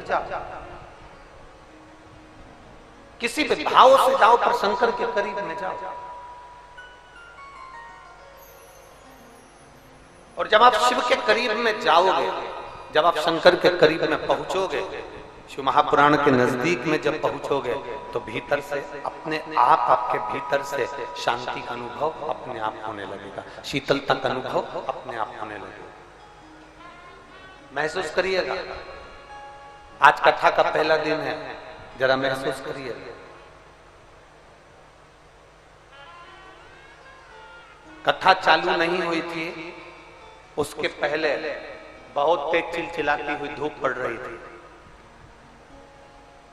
जाओ, किसी भी भाव से जाओ पर शंकर के करीब में जाओ। और जब आप शिव के करीब में जाओगे, जब आप शंकर के करीब में पहुंचोगे, शिव महापुराण के नजदीक में जब पहुंचोगे, तो भीतर से अपने आप, आपके भीतर से शांति का अनुभव अपने आप होने लगेगा, शीतलता का अनुभव अपने आप होने लगेगा। महसूस करिएगा। आज कथा का पहला दिन है, जरा महसूस करिए। कथा चालू नहीं हुई थी, उसके पहले बहुत तेज चिलचिलाती हुई धूप पड़ रही थी।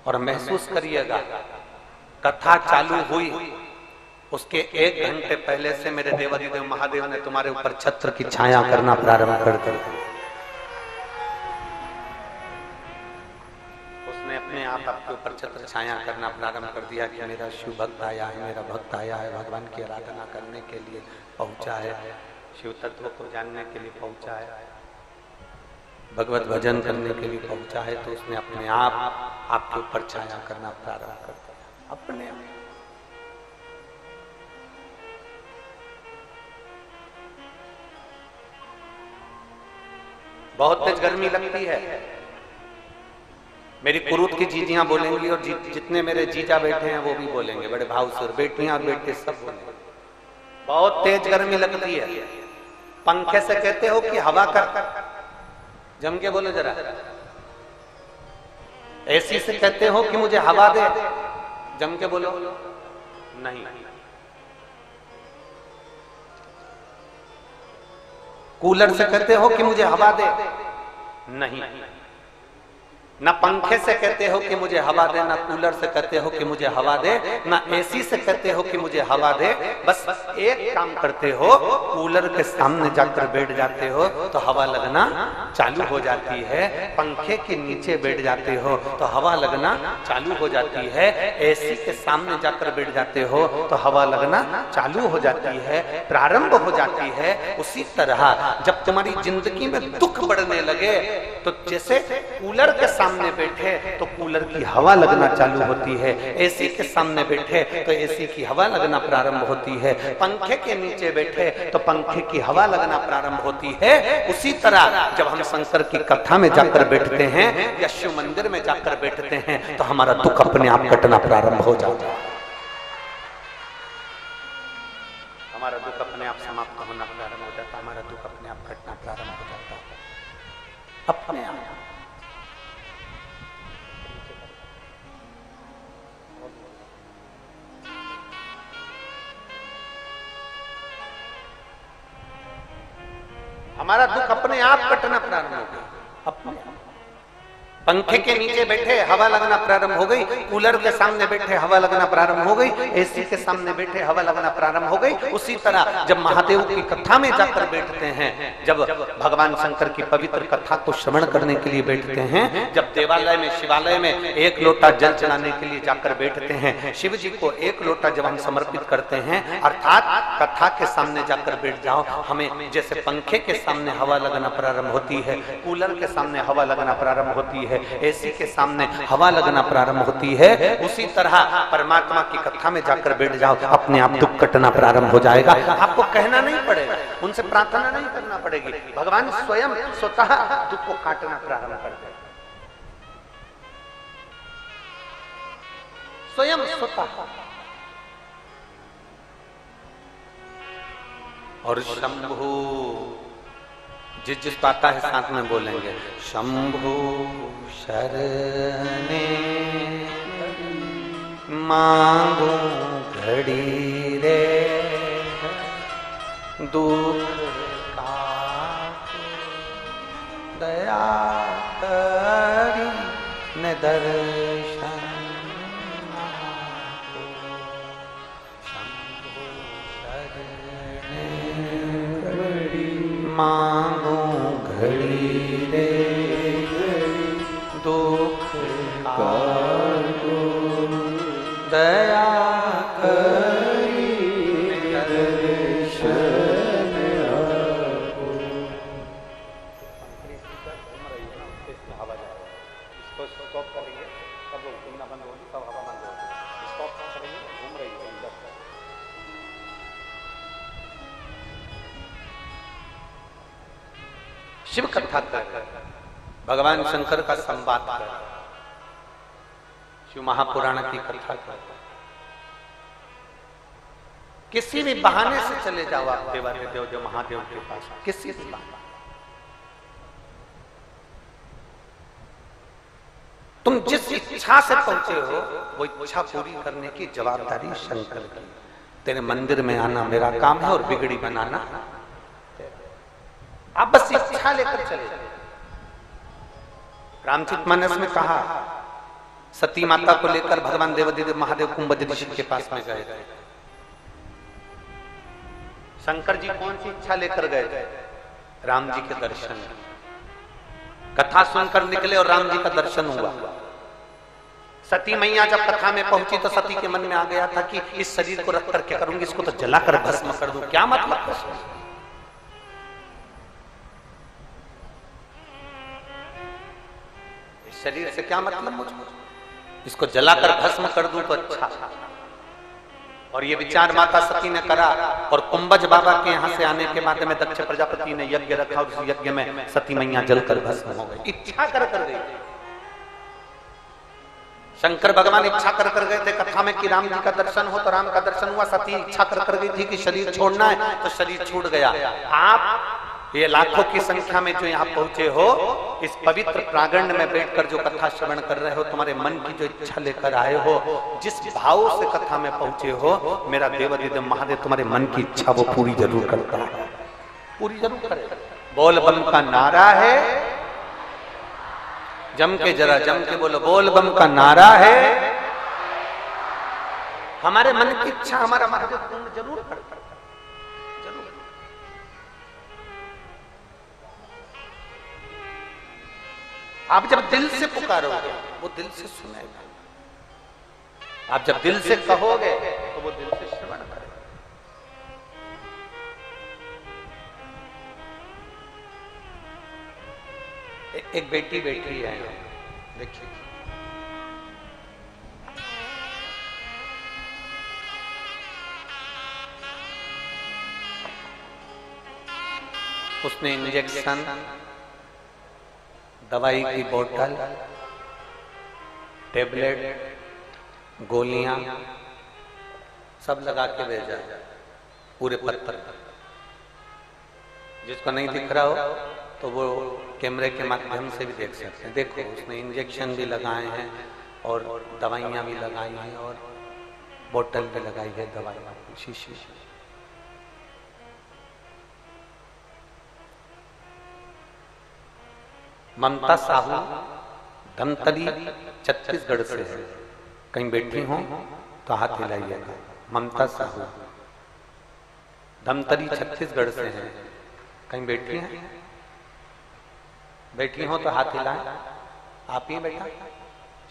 और महसूस करिएगा, कथा चालू हुई उसके 1 घंटे पहले से मेरे देवाधिदेव महादेव ने तुम्हारे ऊपर छत्र की छाया करना प्रारंभ कर दी। उसने अपने आप आपके ऊपर छत्र छाया करना प्रारंभ कर दिया कि मेरा शिव भक्त आया है, मेरा भक्त आया है, भगवान की आराधना करने के लिए पहुंचा है, शिव तत्व को जानने के लिए पहुंचा है, भगवत भजन करने के लिए पहुंचा है। तो उसने अपने आप आपके ऊपर छाया करना प्रारंभ कर दिया, अपने आप। बहुत तेज गर्मी लगती है। मेरी कुरूत की जीजियां बोलेंगी और जितने मेरे जीजा बैठे हैं वो भी बोलेंगे, बड़े भाव से, और बेटियां और बेटे सब बोलेंगे। बहुत तेज गर्मी लगती है। पंखे से कहते हो कि हवा कर, जम के बोलो जरा। एसी से कहते हो कि मुझे हवा दे, जम के बोलो। नहीं। कूलर से कहते हो कि मुझे हवा दे, नहीं। ना पंखे से कहते हो कि मुझे हवा दे, ना कूलर से कहते हो कि मुझे हवा दे, ना एसी से कहते हो कि मुझे हवा दे। बस एक काम करते हो, कूलर के सामने जाकर बैठ जाते हो तो हवा लगना चालू हो जाती है। पंखे के नीचे बैठ जाते हो तो हवा लगना चालू हो जाती है। एसी के सामने जाकर बैठ जाते हो तो हवा लगना चालू हो जाती है, प्रारंभ हो जाती है। उसी तरह जब तुम्हारी जिंदगी में दुख बढ़ने लगे तो जैसे कूलर के सामने बैठे तो कूलर की हवा लगना चालू होती है, एसी के सामने बैठे तो एसी की हवा लगना प्रारंभ होती है, पंखे के नीचे बैठे तो पंखे की हवा लगना प्रारंभ होती है। उसी तरह जब हम शंकर की कथा में जाकर बैठते हैं या शिव मंदिर में जाकर बैठते हैं तो हमारा दुख अपने आप कटना प्रारंभ हो जाता है, हमारा दुख अपने आप समाप्त होना प्रारंभ हो जाता है, हमारा दुख अपने आप कटना प्रारंभ हो जाता है, अपने आप। हमारा दुख अपने आप कटना प्रारंभ हो गया, अपने आप। पंखे के नीचे बैठे हवा लगना प्रारंभ हो गई, कूलर के सामने बैठे हवा लगना प्रारंभ हो गई, एसी के सामने बैठे हवा लगना प्रारंभ हो गई। उसी तरह जब महादेव की कथा में जाकर बैठते हैं, जब भगवान शंकर की पवित्र कथा को श्रवण करने के लिए बैठते हैं, जब देवालय में, शिवालय में 1 लोटा जल चढ़ाने के लिए जाकर बैठते हैं, शिव जी को 1 लोटा जब हम समर्पित करते हैं, अर्थात कथा के सामने जाकर बैठ जाओ, हमें जैसे पंखे के सामने हवा लगना प्रारंभ होती है, कूलर के सामने हवा लगना प्रारंभ होती है, एसी के सामने हवा लगना प्रारंभ होती है, उसी तरह परमात्मा की कथा में जाकर बैठ जाओ, अपने आप दुख कटना प्रारंभ हो जाएगा। आपको कहना नहीं पड़ेगा, उनसे प्रार्थना नहीं करना पड़ेगी, भगवान स्वयं स्वतः दुख को काटना प्रारंभ कर देगा, स्वयं स्वतः। और शंभु, जिस आता है साथ में बोलेंगे, शंभु शरणे मांगू घड़ी रे, दुख काट दया करी न दर्शन, शंभु शरणे मांगू घड़ी रे, दुख काटो दया करी दर्शन आपको। इसको इसको स्टॉप करेंगे, सब घूमना बंद होगी, सब हवा बंद होगी, स्टॉप करेंगे, घूम रही है अंदर। शिव कथा कर, भगवान शंकर का संवाद कर, शिव महापुराण की कथा कर, किसी भी बहाने से चले जाओ आप देवादिदेव जो महादेव के पास, किसी भी बहाने। तुम जिस इच्छा से पहुंचे हो वो इच्छा पूरी करने की जवाबदारी शंकर की। तेरे मंदिर में आना मेरा काम है और बिगड़ी बनाना, आप बस इच्छा लेकर चले जाओ। रामचरितमानस में कहा, सती माता को लेकर भगवान देवादिदेव महादेव कुंभ ऋषि के पास में गए थे। शंकर जी कौन सी इच्छा लेकर गए थे? राम जी के दर्शन। कथा सुनकर निकले और राम जी का दर्शन हुआ। सती मैया जब कथा में पहुंची तो सती के मन में आ गया था कि इस शरीर को रख कर क्या करूंगी, इसको तो जलाकर भस्म कर दूं, क्या मतलब है? इस शरीर से क्या मतलब मुझको, इसको जलाकर भस्म कर दूं तो अच्छा। और ये विचार माता सती ने करा और कुंभज बाबा के यहाँ से आने के बाद में दक्ष प्रजापति ने यज्ञ रखा और उस यज्ञ में सती मैया जलकर भस्म हो गई। इच्छा कर गई। शंकर भगवान इच्छा कर गए थे कथा में कि राम जी का दर्शन हो, तो राम का दर्शन हुआ। सती इच्छा कर गई थी कि शरीर छोड़ना है, तो शरीर छूट गया। आप ये लाखों की संख्या में जो यहाँ पहुंचे हो, इस पवित्र प्रांगण में बैठकर जो कथा श्रवण कर रहे हो, तुम्हारे मन की जो इच्छा लेकर आए हो, जिस भाव से कथा में पहुंचे हो, मेरा देवादिदेव महादेव तुम्हारे मन की इच्छा वो पूरी जरूर करता है, पूरी जरूर करेगा। बोल बम का नारा है, जम के जरा जम के बोलो, बोल बम का नारा है। हमारे मन की इच्छा हमारा महादेव पूर्ण जरूर करता है, जरूर। आप जब दिल से पुकारोगे वो दिल से सुनेगा, आप जब दिल से कहोगे तो वो दिल से श्रवण करेगा। एक बेटी बैठी है, देखिए, उसने इंजेक्शन, दवाई की बोतल, टेबलेट, गोलियां सब लगा के भेजा पूरे पत्थर पर। जिसको नहीं दिख रहा हो तो वो कैमरे के माध्यम से भी देख सकते हैं। देखो, उसने इंजेक्शन भी लगाए हैं और दवाइयां भी लगाई हैं और बोतल भी लगाई है दवाई की शीशी। ममता साहू धमतरी छत्तीसगढ़ से है, कहीं बैठी हो तो हाथ हिलाइएगा। ममता साहू धमतरी छत्तीसगढ़ से है, कहीं बैठी हैं? बैठी हो तो हाथ हिलाएं। आप ही बैठा?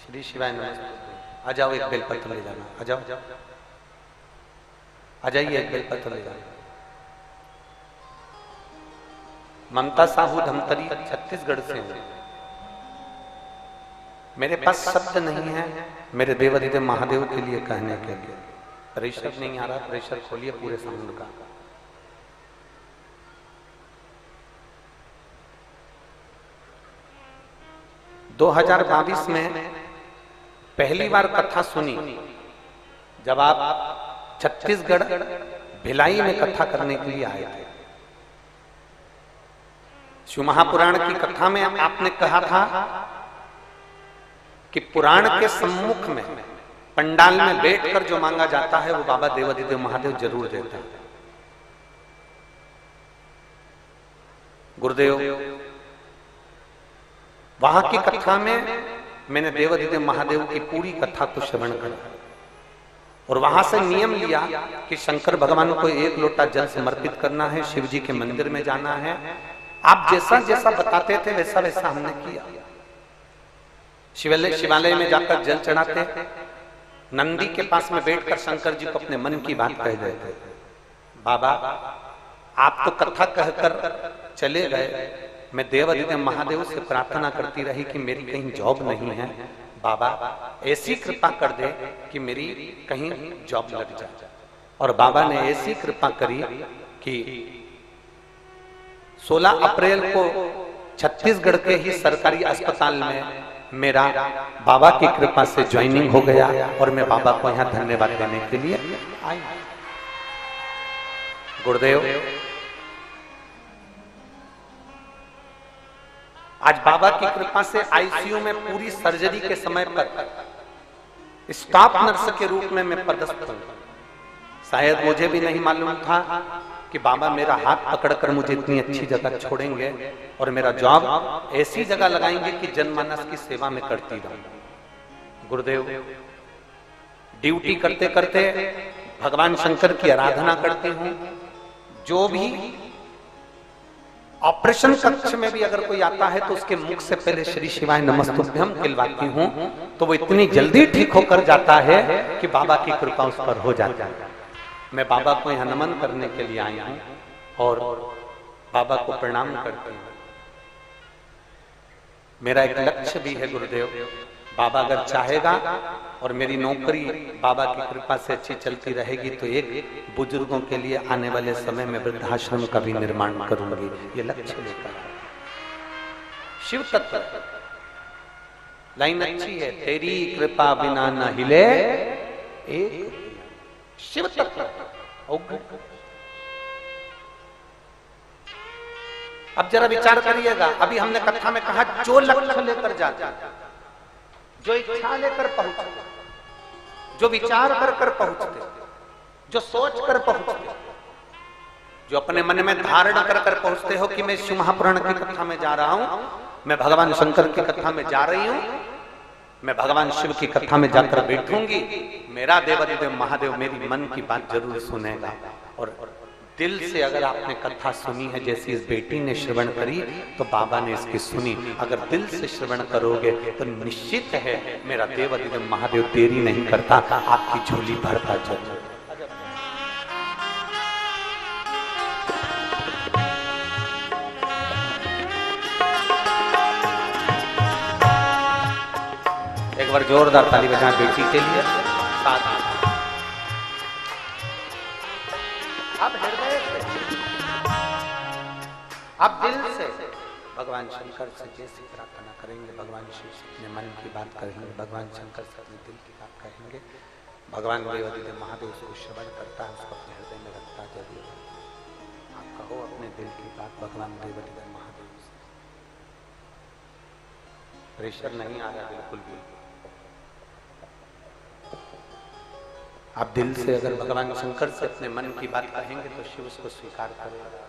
श्री शिवाय नमस्ते। आ जाओ, एक बेलपत्र ले जाना। आ जाओ, आ जाइए, एक बेलपत्र ले जाना। ममता साहू धमतरी छत्तीसगढ़ से हूं। मेरे पास शब्द नहीं है मेरे देवादिदेव महादेव के लिए कहने के लिए। प्रेशर नहीं आ रहा, प्रेशर खोलिए पूरे साउंड का। दो 2022 में पहली बार कथा सुनी जब आप छत्तीसगढ़ भिलाई में कथा करने के लिए आए थे। शिव महापुराण की कथा में आपने कहा था कि पुराण के सम्मुख में पंडाल में बैठकर जो मांगा जाता है वो बाबा देवादिदेव महादेव जरूर देते हैं। गुरुदेव, वहां की कथा में मैंने देवादिदेव महादेव की पूरी कथा को श्रवण करा और वहां से नियम लिया कि शंकर भगवान को एक लोटा जल समर्पित करना है, शिव जी के मंदिर में जाना है। आप जैसा जैसा बताते थे वैसा वैसा हमने किया। शिवालय में जाकर जल चढ़ाते, नंदी के पास में बैठकर शंकर जी को अपने मन की बात कह देते। बाबा, आप तो कथा कहकर चले गए, मैं देवाधिदेव महादेव से प्रार्थना करती रही कि मेरी कहीं जॉब नहीं है, बाबा ऐसी कृपा कर दे कि मेरी कहीं जॉब लग जाए। और बाबा ने ऐसी कृपा करी कि 16 अप्रैल को छत्तीसगढ़ के ही सरकारी अस्पताल में मेरा बाबा की कृपा से ज्वाइनिंग हो गया और मैं बाबा को यहाँ धन्यवाद देने के लिए आई। गुरुदेव, आज बाबा की कृपा से आईसीयू में पूरी सर्जरी के समय पर स्टाफ नर्स के रूप में मैं पदस्थ हूं। शायद मुझे भी नहीं मालूम था कि बाबा मेरा हाथ पकड़कर मुझे इतनी अच्छी जगह छोड़ेंगे और मेरा जॉब ऐसी जगह लगाएंगे कि जनमानस की सेवा में करती रहूं। गुरुदेव, ड्यूटी करते करते भगवान शंकर की आराधना करती हूं। जो भी ऑपरेशन कक्ष में भी अगर कोई आता है तो उसके मुख से पहले श्री शिवाय नमस्तुभ्यम कहलवाती हूं, तो वो इतनी जल्दी ठीक होकर जाता है कि बाबा की कृपा उस पर हो जाती है। मैं बाबा को यहाँ नमन करने के लिए आई हूं और बाबा को प्रणाम करती हूं। मेरा एक लक्ष्य भी है गुरुदेव, बाबा अगर चाहेगा और मेरी नौकरी बाबा की कृपा से अच्छी चलती रहेगी तो एक बुजुर्गों के लिए आने वाले समय में वृद्धाश्रम का भी निर्माण करूंगी। ये लक्ष्य लेकर शिव तत्व लाइन अच्छी है, तेरी कृपा बिना न हिले एक शिव तत्व। अब जरा विचार करिएगा, अभी हमने कथा में कहा जो लक्ष्य लेकर जाता, जो इच्छा लेकर पहुंचते, जो विचार कर कर पहुंचते, जो सोच कर पहुंचते, जो अपने मन में धारण कर कर पहुंचते हो कि मैं शिव महापुराण की कथा में जा रहा हूं, मैं भगवान शंकर की कथा में जा रही हूं, मैं भगवान शिव की कथा में जाकर बैठूंगी, मेरा देवाधिदेव महादेव मेरी मन की बात जरूर सुनेगा। और दिल से अगर आपने कथा सुनी है, जैसी इस बेटी ने श्रवण करी तो बाबा ने इसकी सुनी, अगर दिल से श्रवण करोगे तो निश्चित है मेरा देवाधिदेव महादेव देरी नहीं करता, आपकी झोली भरता जरूर। एक बार जोरदार ताली बजाएं बेटी के लिए। साथ अब हृदय से, अब दिल से भगवान शंकर से जैसी प्रार्थना करेंगे, भगवान शिव से अपने मन की बात करेंगे, भगवान शंकर से अपने दिल की बात कहेंगे। भगवान देवाधिदेव महादेव उसको श्रवण करता है, उसको अपने हृदय में रखता जरूर। आप कहो अपने दिल की बात भगवान देवाधिदेव महादेव से। प्रेशर नहीं आ रहा बिल्कुल भी। आप दिल से अगर भगवान शंकर से अपने मन की बात कहेंगे तो शिव उसको स्वीकार करेगा,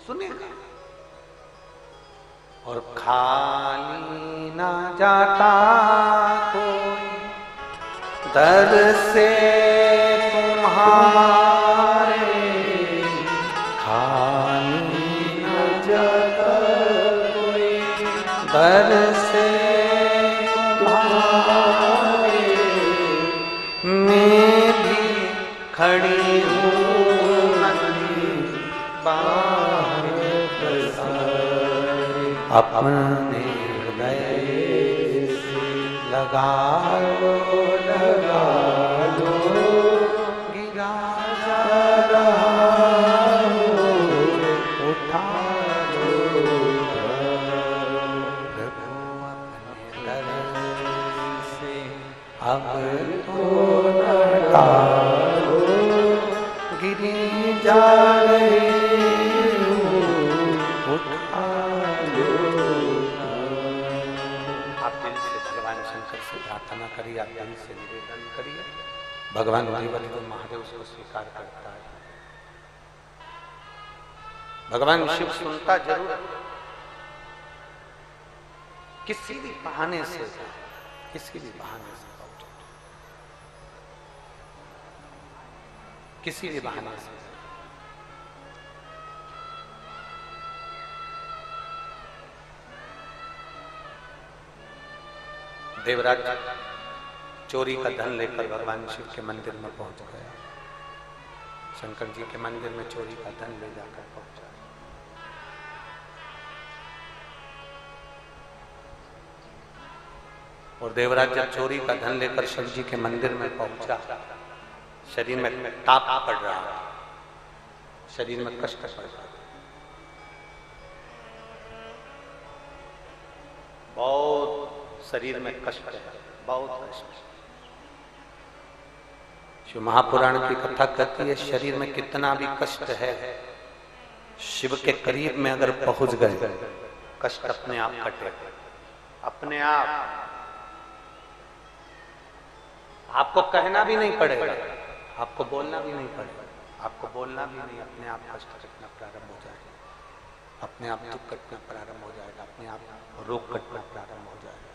सुनेगा। और खाली ना जाता कोई दर से तुम्हारे, खाली ना जाता कोई दर से खड़ी हूँ बाहर अपने हृदय से लगा लो गिरा जा रहा उठा लो अपने दर से अब तो टालो गिरी जा रही उठा लो। आप दिल से भगवान शंकर से प्रार्थना करिए, आप दिल से निवेदन करिए, भगवान देवाधिदेव महादेव उसको स्वीकार करता है। भगवान शिव सुनता जरूर, किसी भी बहाने से, किसी भी बहाने से, किसी भी बहाने से। देवराज चोरी का धन लेकर भगवान शिव के मंदिर में पहुंच गया। शंकर जी के मंदिर में चोरी का धन ले जाकर पहुंचा। और देवराज जब चोरी का धन लेकर शिव जी के मंदिर में पहुंचा, शरीर में ताप पड़ रहा है, शरीर में कष्ट पड़ रहा है, बहुत शरीर में कष्ट है, बहुत कष्ट। शिव महापुराण की कथा कहती है शरीर में कितना भी कष्ट है, शिव के करीब में अगर पहुंच गए कष्ट अपने आप कटे, अपने आप। आपको कहना भी नहीं पड़ेगा, आपको बोलना भी नहीं पड़ेगा, आपको बोलना भी नहीं, अपने आप कष्ट कटना प्रारंभ हो जाएगा, अपने आप दुख कटना प्रारंभ हो जाएगा, अपने आप रोग कटना प्रारंभ हो जाएगा।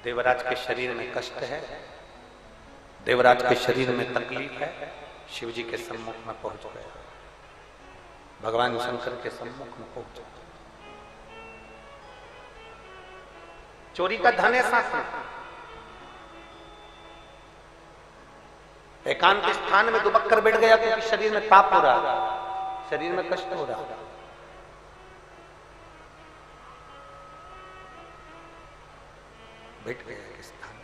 देवराज के शरीर में कष्ट है, देवराज के शरीर में तकलीफ है, शिव जी के सम्मुख में पहुंच गया, भगवान शंकर के सम्मुख में पहुंच गया। चोरी का धन है साथ में, एकांत स्थान में दुबक कर बैठ गया क्योंकि शरीर में ताप हो रहा, शरीर में कष्ट हो रहा। बैठ गया एक स्थान,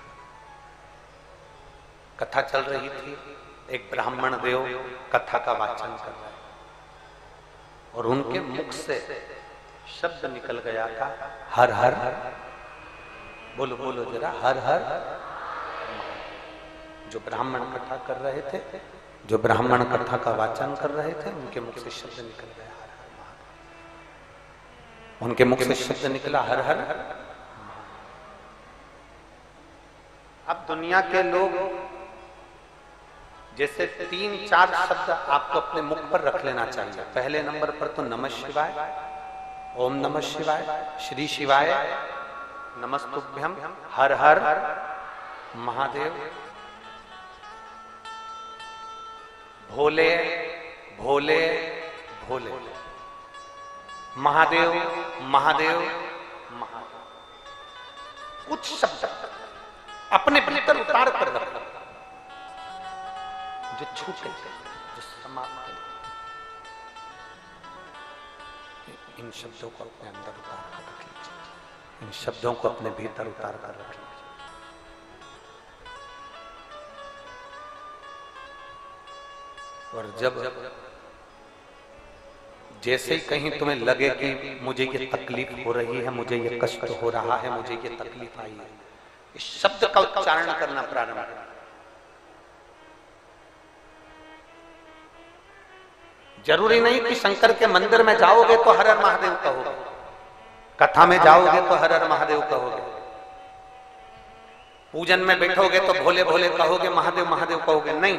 कथा चल रही थी, एक ब्राह्मण देव कथा का वाचन कर रहा है और उनके मुख से शब्द निकल गया था, हर हर, बोलो बोलो जरा, हर हर। जो ब्राह्मण कथा कर रहे थे, जो ब्राह्मण कथा का वाचन कर रहे थे, उनके मुख से शब्द निकल गया हर हर महादेव, उनके मुख से शब्द निकला हर हर। अब दुनिया के लोग जैसे 3-4 शब्द आपको अपने मुख पर रख लेना चाहिए। पहले नंबर पर तो नमः शिवाय, ओम नमः शिवाय, श्री शिवाय, नमस्तुभ्यम, हर हर महादेव, भोले भोले भोले, महादेव महादेव महादेव। कुछ शब्द अपने भीतर उतार कर रखना जो छूटे, जो समाप्त है, इन शब्दों को अपने अंदर उतार कर रख लीजिए, इन शब्दों को अपने भीतर उतार कर रख लीजिए। और जब जैसे ही कहीं तुम्हें लगे कि मुझे ये तकलीफ हो रही है, मुझे ये कष्ट हो रहा है, मुझे ये तकलीफ आई है, इस शब्द का उच्चारण करना प्रारंभ करें। जरूरी नहीं कि शंकर के मंदिर में जाओगे तो हर हर महादेव कहोगे, कथा में जाओगे तो हर हर महादेव कहोगे, पूजन में बैठोगे तो भोले भोले कहोगे, महादेव महादेव कहोगे, नहीं।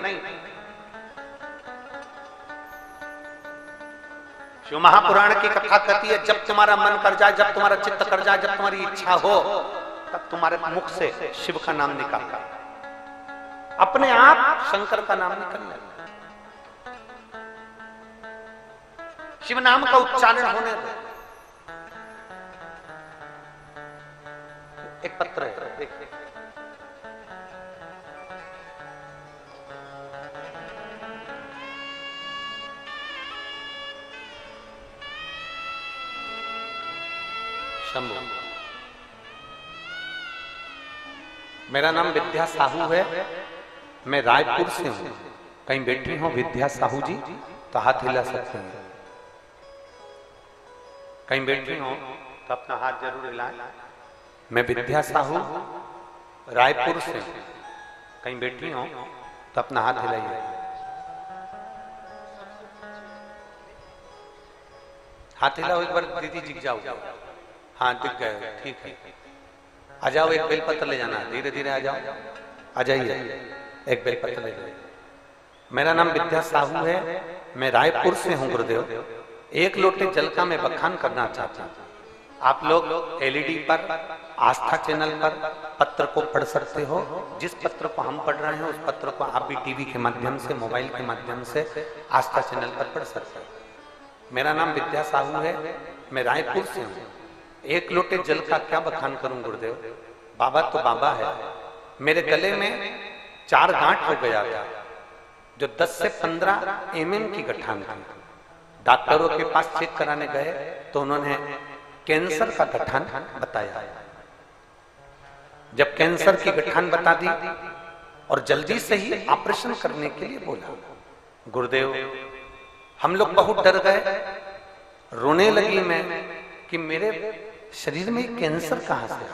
शिव महापुराण की कथा कहती है जब तुम्हारा मन कर जाए, जब तुम्हारा चित्त कर जाए, जब तुम्हारी इच्छा हो, तब तुम्हारे मुख से शिव का नाम निकालता, अपने आप शंकर का नाम निकलने, शिव नाम का उच्चारण होने दो। एक पत्र है, देखिए, शंभु, मेरा नाम विद्या साहू है, मैं रायपुर से हूं। कहीं बैठी हो विद्या साहू जी तो हाथ हिला सकते हैं, कहीं बैठी हो तो अपना हाथ जरूर हिलाएं। मैं विद्या साहू रायपुर से, कहीं बैठी हो तो अपना हाथ हिलाइए, हाथ हिलाओ एक बार, दीदी दिख जाओ, हाँ दिख गए, ठीक है। आ जाओ, एक बेलपत्र ले जाना, धीरे धीरे आ जाओ, आ जाइए, एक बेलपत्र ले जाइए। मेरा नाम विद्या साहू है, मैं रायपुर से हूं गुरुदेव। एक लोटे जल का मैं बखान करना चाहता हूं। आप लोग एलईडी पर, आस्था चैनल पर पत्र को पढ़ सकते हो। जिस पत्र को हम पढ़ रहे हैं उस पत्र को आप भी टीवी के माध्यम से, मोबाइल के माध्यम से आस्था चैनल पर पढ़ सकते हो। मेरा नाम विद्या साहू है, मैं रायपुर से हूँ। एक लोटे जल का क्या बखान करूं गुरुदेव, बाबा तो बाबा है। मेरे गले में 4 गांठ हो गया था जो 10 से 15 mm की गठान थी। डॉक्टरों के पास चेक कराने गए तो उन्होंने कैंसर का गठान बताया। जब कैंसर की गठान बता दी और जल्दी से ही ऑपरेशन करने के लिए बोला, गुरुदेव हम लोग बहुत डर गए, रोने लगी मैं कि मेरे शरीर में कैंसर कहां से आ गया।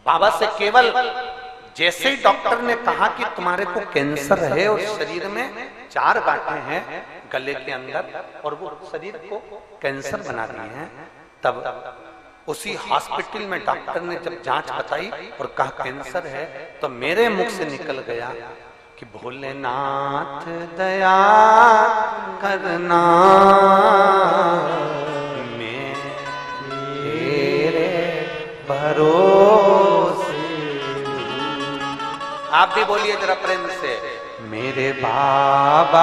बाबा से केवल जैसे ही डॉक्टर ने कहा कि तुम्हारे को कैंसर है और शरीर में 4 गांठें हैं गले के अंदर और वो शरीर को कैंसर बना रही हैं, तब उसी हॉस्पिटल में डॉक्टर ने जब जांच बताई और कहा कैंसर है, तो मेरे मुख से निकल गया कि भोलेनाथ दया करना, मेरे भरोसे। आप भी बोलिए जरा प्रेम से, मेरे बाबा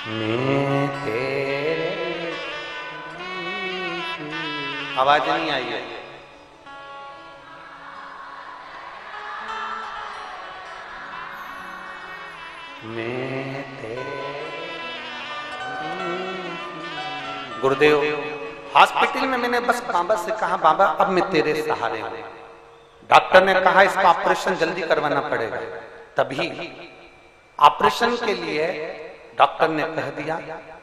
मैं तेरे। आवाज नहीं आई है। मैं तेरे। गुरुदेव हॉस्पिटल में मैंने बस बाबा से कहा, बाबा अब मैं तेरे सहारे हूं। डॉक्टर ने कहा इसका ऑपरेशन जल्दी करवाना पड़ेगा। तभी ऑपरेशन के लिए डॉक्टर ने कह दिया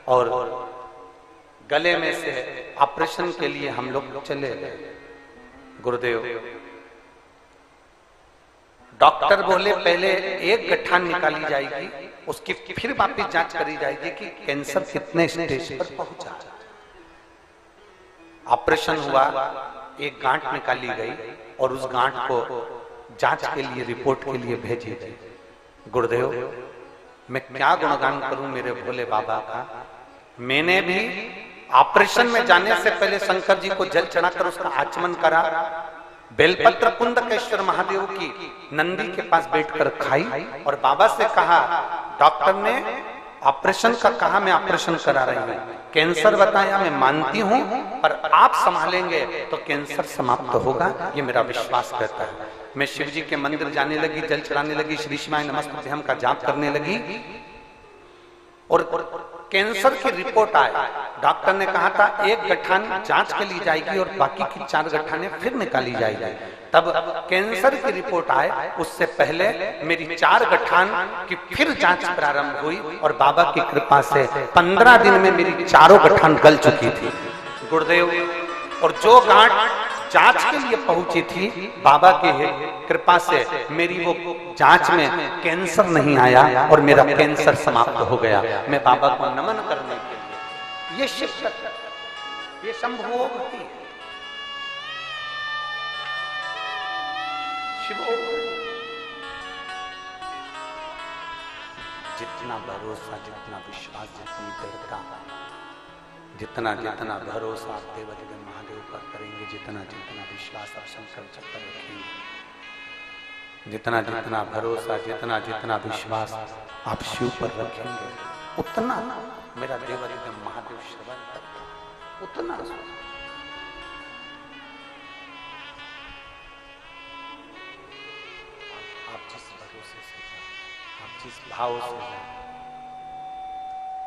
और गले में से ऑपरेशन के लिए हम लोग चले गए। गुरुदेव डॉक्टर बोले पहले एक गठान निकाली जाएगी, उसकी फिर वापस जांच करी जाएगी कि कैंसर कितने स्टेज पर पहुंचा। ऑपरेशन हुआ, एक गांठ निकाली गई और उस गांठ को जांच के लिए रिपोर्ट के लिए भेजी गई। गुरुदेव मैं क्या गुणगान करूं मेरे भोले बाबा का। मैंने भी ऑपरेशन में जाने से पहले शंकर जी को जल चढ़ाकर उसका आचमन करा, बेलपत्र कुंदकेश्वर महादेव की नंदी के पास बैठकर खाई और बाबा से कहा, डॉक्टर ने ऑपरेशन का कहा, मैं ऑपरेशन करा रही हूं, कैंसर बताया मैं मानती हूं, पर आप संभालेंगे तो कैंसर समाप्त होगा, ये मेरा विश्वास कहता है। मैं शिव जी के मंदिर जाने लगी, जल चढ़ाने लगी, श्री शिवाय नमस्तुभ्यम का जाप करने लगी और कैंसर की रिपोर्ट आए। डॉक्टर ने कहा था एक गठान जांच के लिए जाएगी और बाकी की 4 गठाने फिर निकाली जाएगी। तब कैंसर की रिपोर्ट आए उससे पहले मेरी 4 गठान की फिर जांच प्रारंभ हुई और बाबा की कृपा से 15 दिन में मेरी 4 गठान गल चुकी थी। गुरुदेव और जो गांठ जांच के लिए पहुंची थी, बाबा की कृपा से मेरी वो जांच में कैंसर नहीं आया और मेरा कैंसर समाप्त हो गया। मैं बाबा को नमन करने के लिए, ये शिव, ये संभोग है, शिव। जितना भरोसा, जितना विश्वास, जितनी दृढ़ता, जितना जितना भरोसा आप देवदेव महादेव पर करेंगे, जितना जितना विश्वास आप शंकर जी पर रखेंगे, जितना जितना भरोसा, जितना जितना विश्वास आप शिव पर रखेंगे, उतना मेरा देवदेव महादेव श्रवण करता, उतना। आप जिस भरोसे से जाएं, आप जिस भाव से जाएं,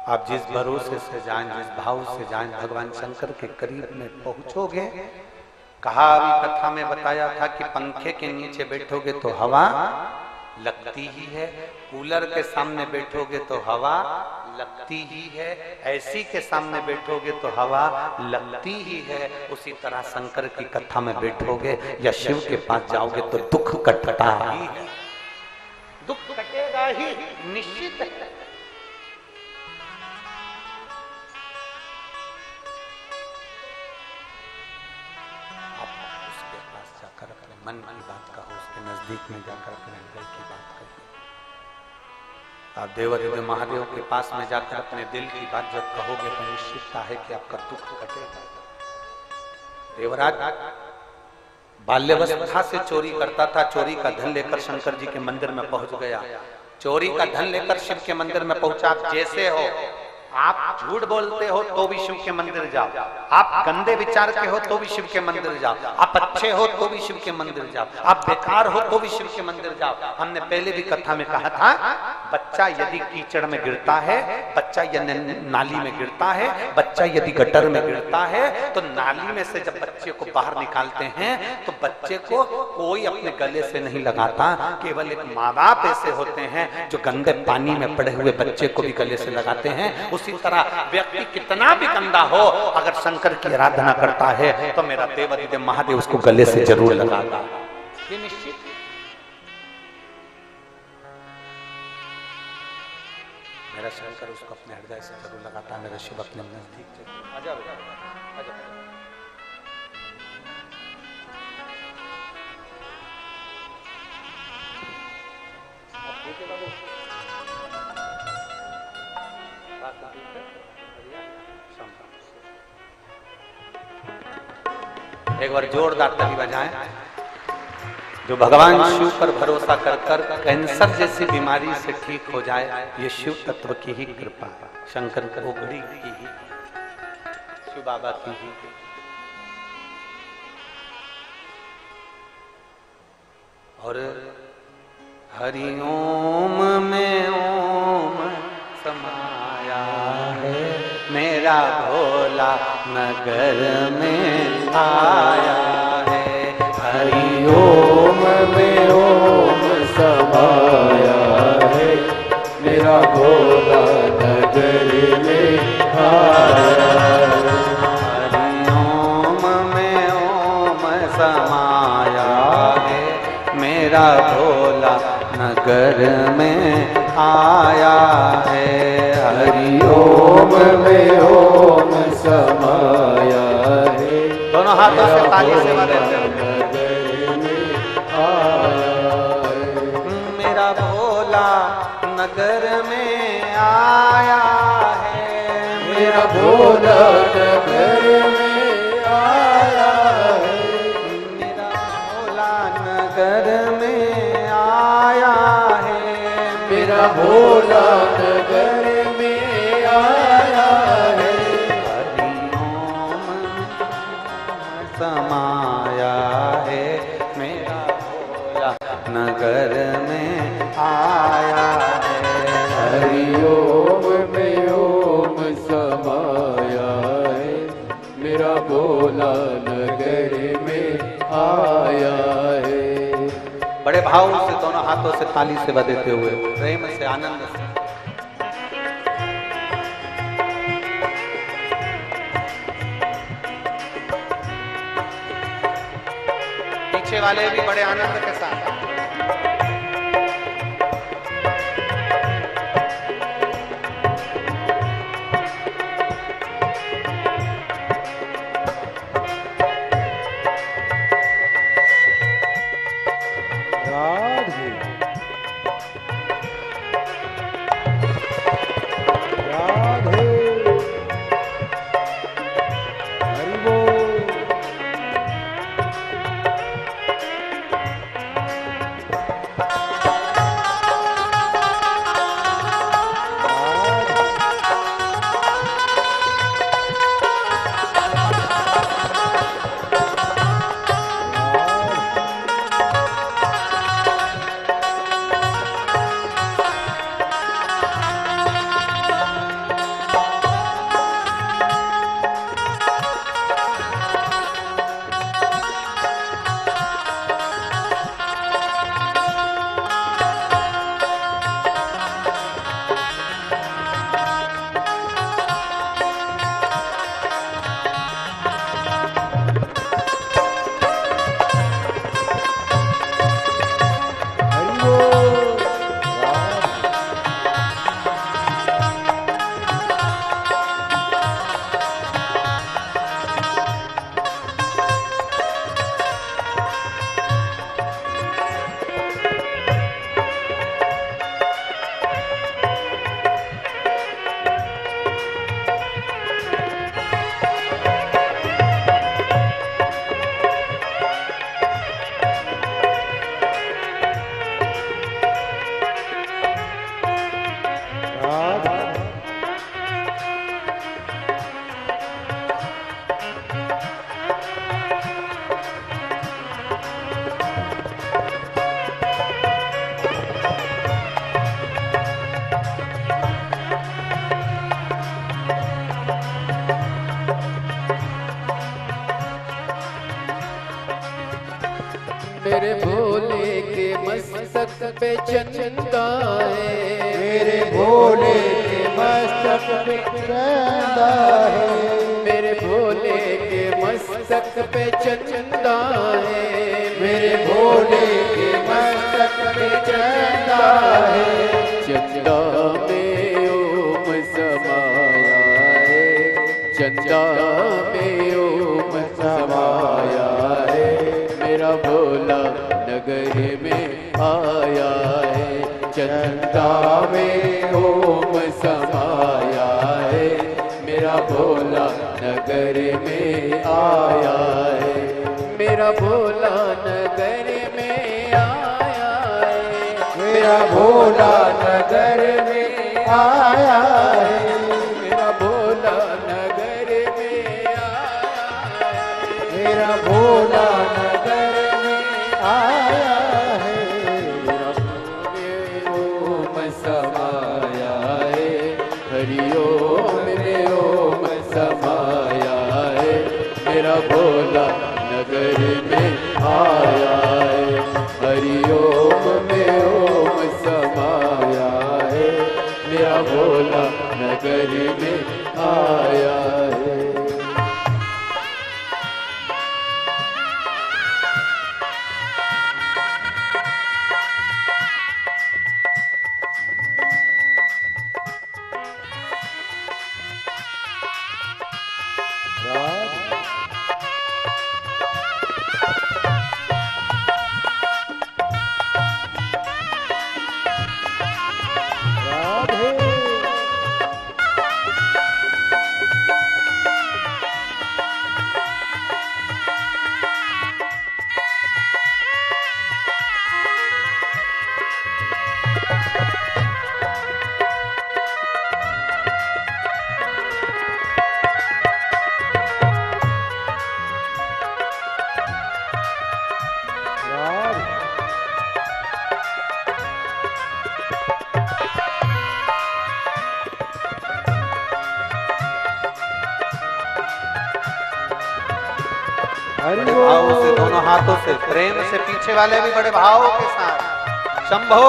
आप जिस भरोसे से जाएं, जिस भाव से जाएं, भगवान शंकर के करीब में पहुंचोगे। कहा अभी कथा में बताया था कि पंखे के नीचे बैठोगे तो हवा लगती ही है, कूलर के सामने बैठोगे तो हवा लगती ही है, ऐसी के सामने बैठोगे तो हवा लगती ही है। उसी तरह शंकर की कथा में बैठोगे या शिव के पास जाओगे तो दुख कटता ही है, दुख कटेगा ही, निश्चित है। मन की बात कहो, उसके नजदीक में जाकर अपने हृदय की बात कहो। आप देवदेव महादेव के पास में जाकर अपने दिल की बात जब कहोगे तो निश्चित है कि आपका दुख कटेगा। देवराज बाल्यावस्था से चोरी करता था, चोरी का धन लेकर शंकर जी के मंदिर में पहुंच गया। चोरी का धन लेकर शिव के मंदिर में पहुंचा। आप जैसे हो आप झूठ बोलते हो तो भी शिव के मंदिर जाओ, आप गंदे विचार के हो तो भी शिव के मंदिर जाओ, आप अच्छे हो तो भी शिव के मंदिर जाओ, आप बेकार हो तो भी शिव के मंदिर जाओ। हमने पहले भी कथा में कहा था, बच्चा यदि कीचड़ में गिरता है, बच्चा यदि नाली में गिरता है, बच्चा यदि गटर में गिरता है, तो नाली में से जब बच्चे को बाहर निकालते हैं तो बच्चे को कोई अपने गले से नहीं लगाता, केवल एक माँ बाप ऐसे होते हैं जो गंदे पानी में पड़े हुए बच्चे को भी गले से लगाते हैं। उसी तरह व्यक्ति कितना भी गंदा हो, अगर शंकर की आराधना करता है तो मेरा देवादिदेव महादेव उसको गले से जरूर लगाता, ये निश्चित। मेरा शंकर उसको अपने हृदय से जरूर लगाता है, मेरा शिव अपने नजदीक। आजा बेटा, आजा। एक बार जोरदार ताली बजाएं। जो भगवान शिव पर भरोसा कर कर कैंसर जैसी बीमारी से ठीक हो जाए, ये शिव तत्व की ही कृपा है, शंकर ओगड़ी की ही, शिव बाबा की ही। और हरि ओम में ओम समाया है, मेरा भोला नगर में आया है। हरि ओम में ओम समाया है, मेरा भोला नगर में आया है। हरि ओम में ओम समाया है, मेरा भोला नगर में आया है। हरि ओम में ओम समाया है, दोनों हाथों से ताली से बजाते हैं। मेरा भोला नगर में आया है, मेरा भोला नगर में आया है, मेरा भोला नगर में आया है, मेरा भोला नगर में आया है। हरि ओम समाया है, मेरा भोला नगर में आया है। हरि ओम में ओम समाया है, मेरा भोला नगर में आया है। बड़े भाव से दोनों हाथों से ताली से बजाते हुए, प्रेम से, आनंद से। पीछे वाले भी बड़े आनंद के साथ। राधे राधे हरि बोल। मेरे भोले के मस्तक पे चंदा है, मेरे भोले के मस्तक पे चंदा है, मेरे भोले के मस्तक पे चंदा है, मेरे भोले के मस्तक पे चंदा है। चंदा में ओम समाया है, चंदा में ओम समाया है, मेरा भोला नगर में आया है। चंदा में ओम समाया है, मेरा भोला नगर में आया है, मेरा भोला नगर में आया है, मेरा भोला नगर में आया है, मेरा भोला नगर में आया है, मेरा भोला नगर में आया है, मेरा भोले ओम समाया है, हरि ओम रे ओम समाया है, मेरा भोला नगर में आया है, हरि ओम में ओम समाया है, मेरा भोला नगर में आया है। भाव से दोनों हाथों से प्रेम से पीछे वाले भी बड़े भाव के साथ शंभो।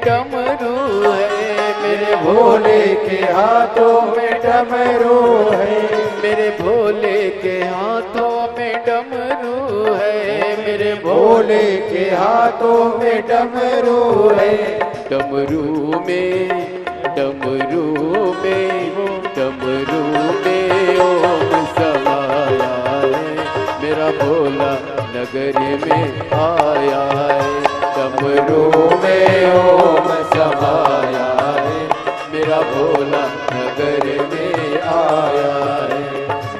डमरू है, मेरे भोले के हाथों में डमरू है, मेरे भोले के हाथों में डमरू है, मेरे भोले के हाथों में डमरू है। डमरू में डमरू में डमरू में ओम समाया है, मेरा भोला नगर में आया है। डमरू में ओम समाया है, मेरा भोला नगर में आया है,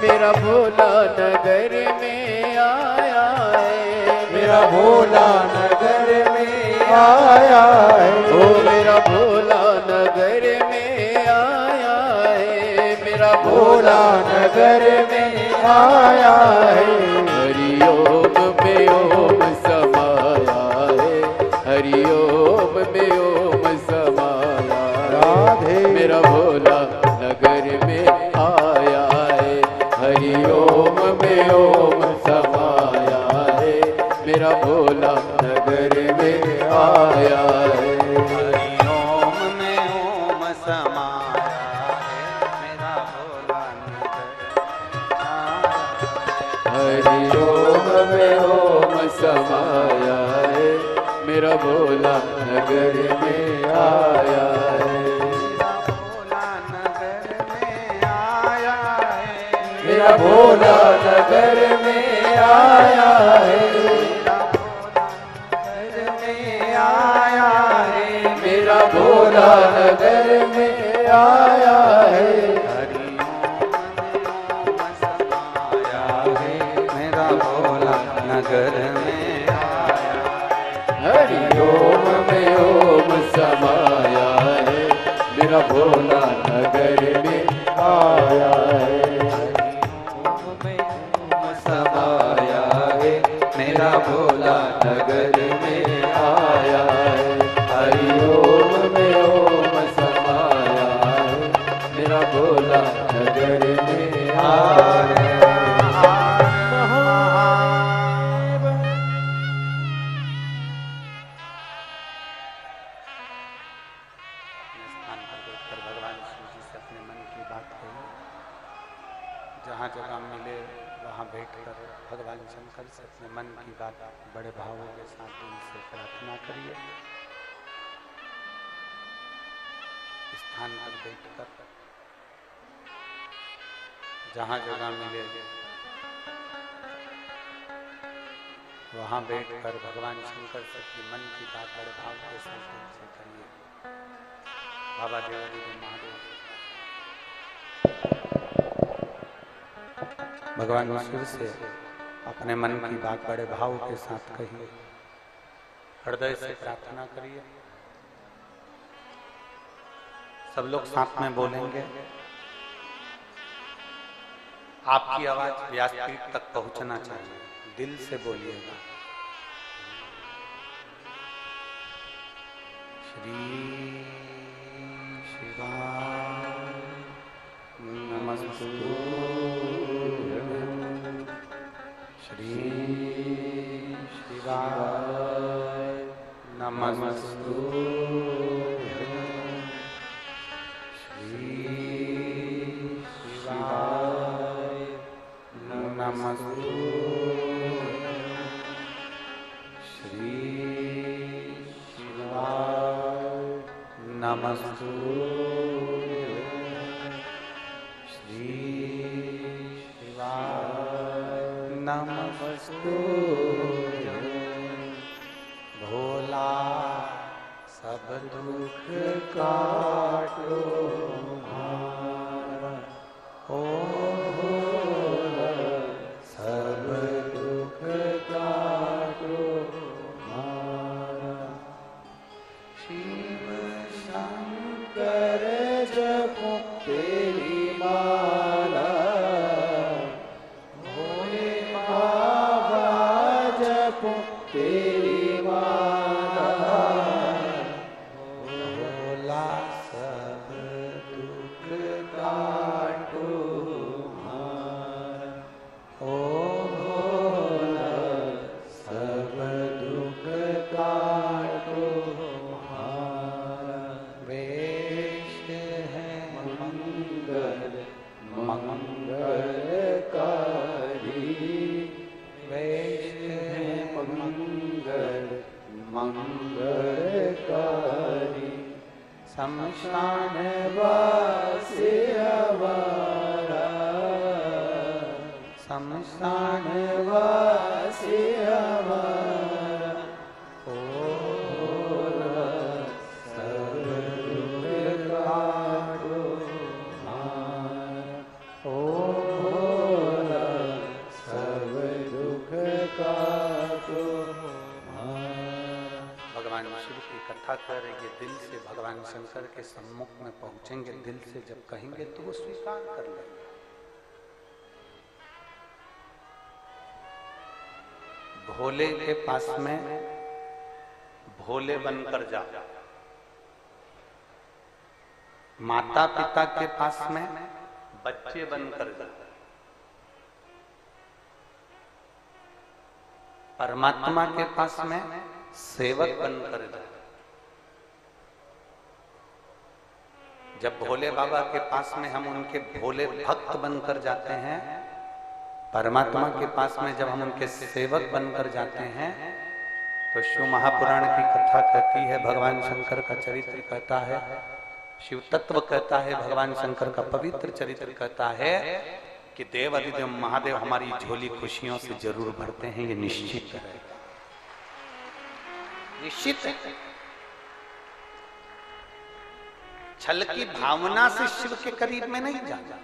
मेरा भोला नगर में आया है, मेरा भोला नगर में आया है, ओ मेरा भोला नगर में आया है, मेरा भोला नगर में आया है। हरिओम में ओम समाया है, हरिओम में ओम समाया राधे। मेरा भोला नगर में आया है, हरिओम में ओम समाया है। मेरा भोला नगर में आया है। हरिओम में ओम समाया है, मेरा भोला नगर आया। हरिओम में ओम समाया है, मेरा भोला नगर में आया है। मेरा भोला नगर में आया है। मेरा भोला नगर में आया है। मेरा भोला नगर में आया। हरिओम में ओम समाया है, मेरा भोला नगर में आया है। समाया है, मेरा भोला नगर में आया है। हरिओम में ओम समाया है, मेरा भोला नगर में आया है। स्थान पर बैठकर भगवान शिव जी से अपने मन की बात कही। जहाँ जगह मिले वहाँ बैठकर भगवान शंकर से अपने मन की बात बड़े भावों के साथ दिल से प्रार्थना करिए। स्थान पर बैठकर जहाँ जगह मिले वहाँ बैठकर भगवान शंकर से अपने मन की बात बड़े भाव के साथ दिल से करिए। बाबा देवादिदेव महादेव भगवान शिव से अपने मन की बात बड़े भाव के साथ कहिए, हृदय से प्रार्थना करिए। सब लोग साथ में बोलेंगे। आपकी आवाज व्यासपीठ तक पहुंचना चाहिए, दिल से बोलिएगा। श्री शिवाय नमस्तु, श्री शिवाय नमस्तु, श्री शिवाय नमस्तु, श्री शिवाय नमस्तु, श्री शिवाय नमस्तु। भोला सब दुख काटो हमारा, ओ भोला सब दुख काटो हमारा। शिव शंकर जपो तेरी माला, भोले बाबा जपो तेरी माला। भोला सब दुख काटो हमारा, ओ भोला सब दुख काटो हमारा। वेश है मंगल मंगलकारी, वेश है मंगल मंगलकारी। शमशान वासी हमारा, शमशान वासी हमारा। ओ भोला सब दुख काटो हमारा, ओ भोला सब दुख काटो हमारा। भगवान शिव की कथा करेंगे, दिल से भगवान शंकर के सम्मुख में पहुंचेंगे। दिल से जब कहेंगे तो वो स्वीकार कर लेंगे। भोले के पास में भोले बनकर जाओ, माता पिता के पास में बच्चे बनकर जाओ, परमात्मा के पास में सेवक बनकर जाओ। जब भोले बाबा के पास में हम उनके भोले भक्त बनकर जाते हैं, परमात्मा के पास में जब हम उनके सेवक बनकर जाते हैं, तो शिव महापुराण की कथा कहती है, भगवान शंकर का चरित्र कहता है, शिव तत्व कहता है, भगवान शंकर का पवित्र चरित्र कहता है कि देव अधिदेव महादेव हमारी झोली खुशियों से जरूर भरते हैं। ये निश्चित है, निश्चित है। छल की भावना से शिव के करीब में नहीं जाना।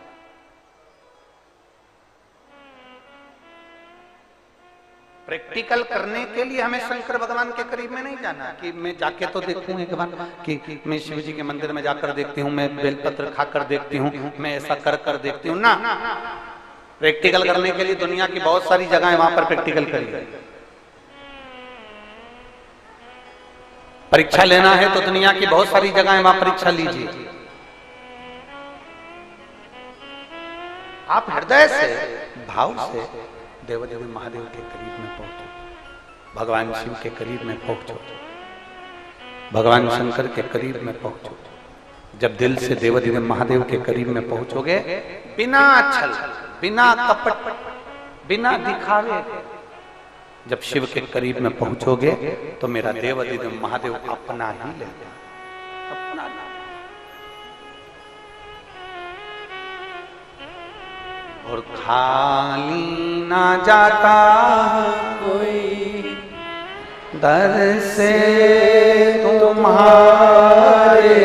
प्रैक्टिकल करने के लिए हमें शंकर भगवान के करीब में नहीं जाना कि मैं जाके तो देखूं एक बार कि मैं शिव जी के मंदिर में जाकर देखती हूँ, मैं बेलपत्र खाकर देखती हूँ, मैं ऐसा कर कर देखती हूँ ना। प्रैक्टिकल करने के लिए दुनिया की बहुत सारी जगह है, वहां पर प्रैक्टिकल करिए। परीक्षा लेना है तो दुनिया की बहुत सारी जगह है, वहां परीक्षा लीजिए। आप हृदय से, भाव से देवदेव महादेव के करीब में पहुंचो, भगवान शिव के करीब में पहुंचो, भगवान शंकर के करीब में पहुंचो। जब दिल से देवदेव महादेव के करीब में पहुंचोगे, बिना छल, बिना कपट, बिना दिखावे, जब शिव के करीब में पहुंचोगे तो मेरा देवदेव महादेव अपना ही लेगा, अपना। और खाली ना जाता कोई दर से तुम्हारे,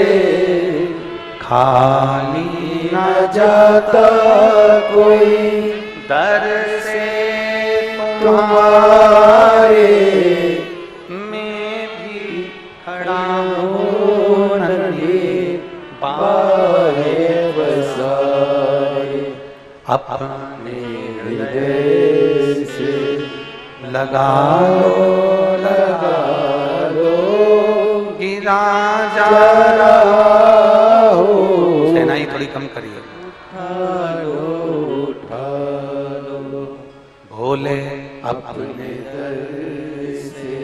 खाली ना जाता कोई दर से तुम्हारे, मैं भी खड़ा हूँ नन्हे बाहे बसाए, अपने हृदय से लगा लो, गिरा जा रहा हो। सेनाई थोड़ी कम करिए। उठा लो भोले अपने दर से,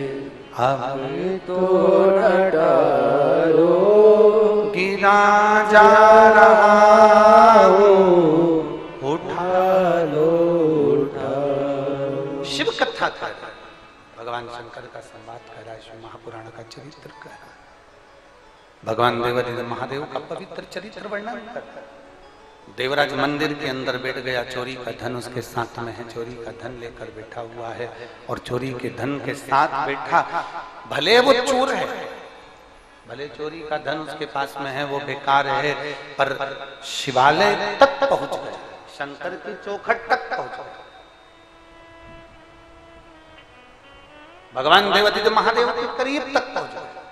अब तो डालो, गिरा जा रहा हो, उठा लो, उठा लो। शिव कथा कर रहा है, भगवान शंकर का संवाद कर रहा है, शिव महापुराण का चरित्र कर रहा है, भगवान देवादिदेव महादेव का पवित्र चरित्र वर्णन कर रहा है। देवराज मंदिर के अंदर बैठ गया, चोरी का धन उसके साथ में है, चोरी का धन लेकर बैठा हुआ है, और चोरी के धन के साथ बैठा, भले वो चोर है, भले चोरी का धन उसके पास में है, वो बेकार है, पर शिवालय तक पहुंच गया, शंकर की चौखट तक पहुंच गया, भगवान देवादिदेव महादेव के करीब तक पहुंच गया।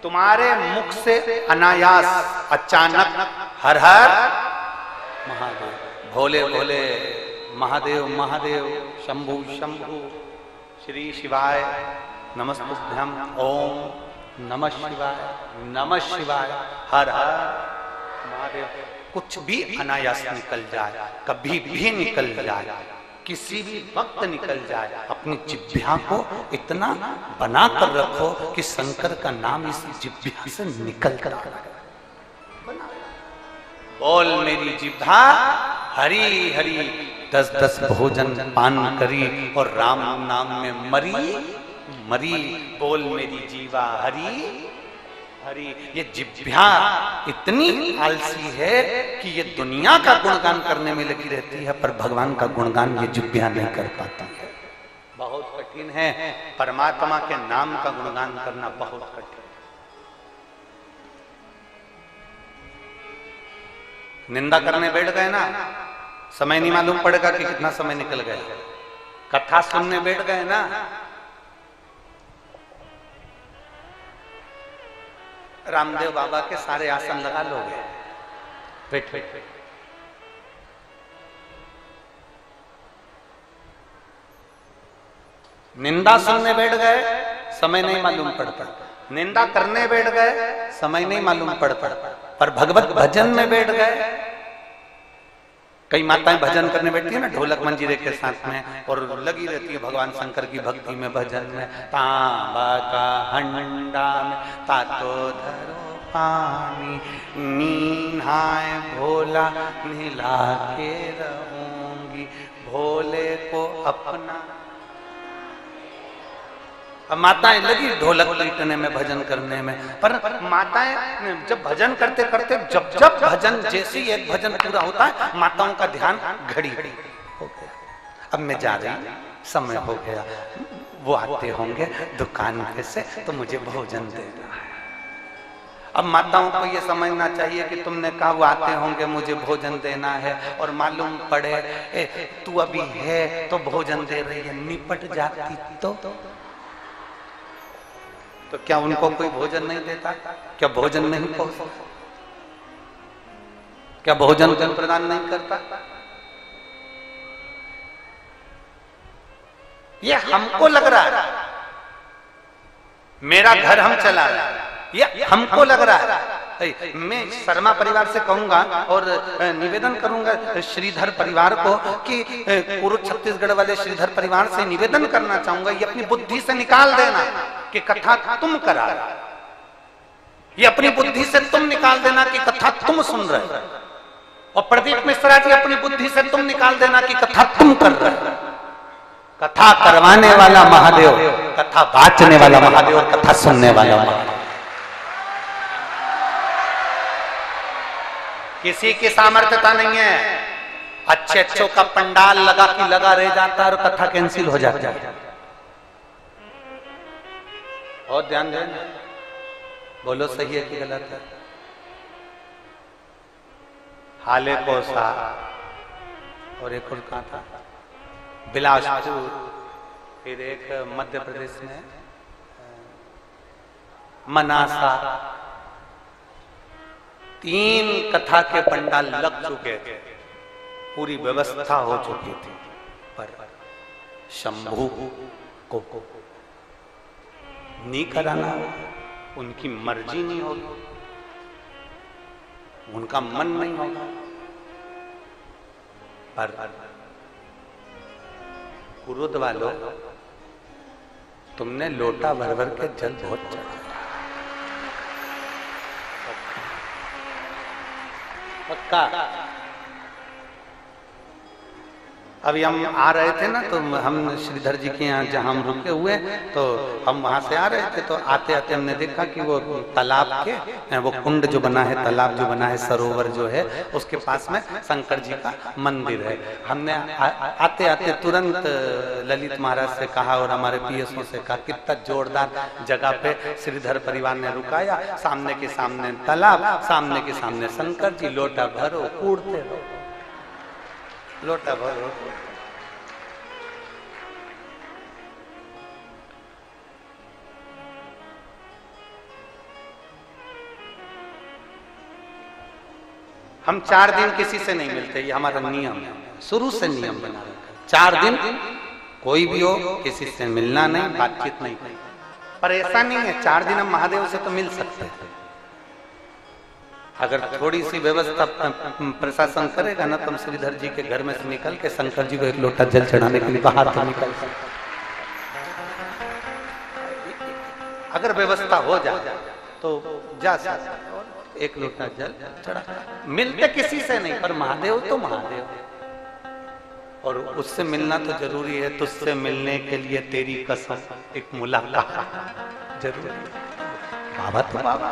तुम्हारे मुख से अनायास, अचानक हर हर महादेव, भोले भोले, महादेव महादेव, शंभु शंभु, श्री शिवाय नमस्तुभ्यं, ओम नमः शिवाय, नमः शिवाय, हर हर महादेव। कुछ भी अनायास निकल जाए, कभी भी निकल जाए, किसी भी वक्त निकल जाए, अपनी जिह्वा को इतना बना कर रखो कि शंकर का नाम इस जिह्वा से निकल कर बोल मेरी जिह्वा हरी हरी, 10-10 भोजन पान करी और राम नाम में मरी मरी, बोल मेरी जीवा हरी हरी। ये जिह्वा इतनी आलसी है कि ये दुनिया का गुणगान करने में लगी रहती है, पर भगवान का गुणगान ये जिह्वा नहीं कर पाती है। बहुत कठिन है, परमात्मा के नाम का गुणगान करना बहुत कठिन। निंदा करने बैठ गए ना, समय नहीं मालूम पड़ेगा कि कितना समय निकल गया। कथा सुनने बैठ गए ना, रामदेव बाबा के सारे आसन लगा लोगे, बैठ बैठ। निंदा सुनने बैठ गए, समय नहीं मालूम पड़ता। निंदा करने बैठ गए, समय नहीं मालूम पड़ता। पर भगवत भजन में बैठ गए, कई माताएं भजन करने बैठती है ना ढोलक मंजीरे के साथ में, और लगी रहती है भगवान शंकर की भक्ति में, भजन में। तांबा का हंडा में तातो धरो पानी, नीहाए भोला निला के रहूंगी, भोले को अपना। अब माताएं लगी ढोलक पीटने में, भजन करने में। पर माताएं जब भजन करते करते, जब जब भजन, जैसे ही एक भजन पूरा होता है, माताओं का ध्यान घड़ी हो गया, अब मैं जा रही, समय हो गया, वो आते होंगे दुकान पे से तो मुझे भोजन देना है। अब माताओं को ये समझना चाहिए कि तुमने कहा वो आते होंगे मुझे भोजन देना है, और मालूम पड़े तू अभी है तो भोजन दे रही है, निपट जाती तो क्या उनको कोई भोजन नहीं देता? क्या भोजन नहीं पहुंचता? क्या भोजन प्रदान नहीं करता? ये हमको लग रहा है, मेरा घर हम चला रहे हैं, ये हमको लग रहा है। मैं शर्मा परिवार से कहूंगा और निवेदन करूंगा श्रीधर परिवार को कि कुरुद छत्तीसगढ़ वाले श्रीधर परिवार से निवेदन करना चाहूंगा, ये अपनी बुद्धि से निकाल देना कि कथा तुम करा, ये अपनी बुद्धि से तुम निकाल देना कि कथा तुम सुन रहे, और प्रदीप मिश्रा जी अपनी बुद्धि से तुम निकाल देना कि कथा तुम कर रहे। कथा करवाने वाला महादेव, कथा बांटने वाला महादेव, और कथा सुनने वाला महादेव। किसी की सामर्थ्यता नहीं है, अच्छे अच्छों का पंडाल लगा कि लगा रह जाता है और कथा कैंसिल हो जाती है। और ध्यान देना, बोलो सही है कि गलत है। हाले कोसा और एक और कहा था बिलासपुर, फिर एक मध्य प्रदेश में मनासा, 3 कथा के पंडाल लग चुके थे, पूरी व्यवस्था हो चुकी थी, पर शंभू को नहीं कराना, उनकी मर्जी नहीं होगी, उनका मन नहीं होगा। पर कुरुद वालों, तुमने लोटा भर भर के जल बहुत चढ़ाया, पक्का। अभी हम आ रहे थे ना, तो हम श्रीधर जी के यहाँ जहाँ हम रुके हुए, तो हम वहां से आ रहे थे, तो आते आते हमने देखा कि वो तालाब के, वो कुंड जो बना है, तालाब जो बना है, सरोवर जो है, उसके पास में शंकर जी का मंदिर है। हमने आते आते तुरंत ललित महाराज से कहा और हमारे पीएसओ से कहा, कितना जोरदार जगह पे श्रीधर परिवार ने रुकाया, सामने के सामने तालाब, सामने के सामने शंकर जी, लोटा भरो, कूड़ते रहो, लोटा भरो। हम 4 दिन किसी से नहीं मिलते, ये हमारा नियम है, शुरू से नियम बना रखा। 4 दिन कोई भी हो किसी से मिलना नहीं, बातचीत नहीं। पर ऐसा नहीं है 4 दिन हम महादेव से तो मिल सकते हैं, अगर थोड़ी सी व्यवस्था प्रशासन करेगा ना, तो हम श्रीधर जी के घर में से निकल के शंकर जी को एक लोटा जल चढ़ाने के लिए बाहर तो निकल सकते, अगर व्यवस्था हो जाए तो जा सकते, एक लोटा जल चढ़ा। मिलते किसी से नहीं, पर महादेव तो महादेव, और उससे मिलना तो जरूरी है। तुझसे मिलने के लिए तेरी कसम, एक मुलाकात जरूरी है। बाबा तो बाबा,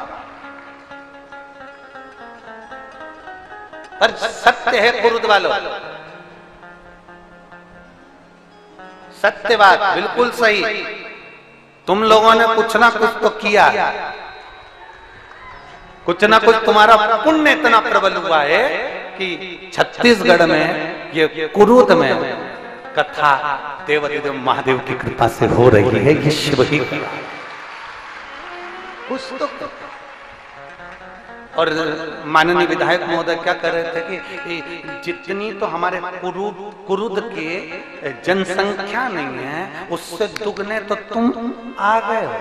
पर सत्य है कुरुद वालों, सत्य बात बिल्कुल सही। तुम लोगों ने कुछ ना कुछ तो किया, कुछ ना कुछ तुम्हारा पुण्य इतना प्रबल हुआ है कि छत्तीसगढ़ में, ये कुरुद में कथा देवाधिदेव महादेव की कृपा से हो रही है। ये शिव ही कुछ तो और माननीय विधायक महोदय क्या कर रहे थे कि जितनी तो हमारे कुरुद के जनसंख्या नहीं है, उससे दुगने तो तुम आ गए हो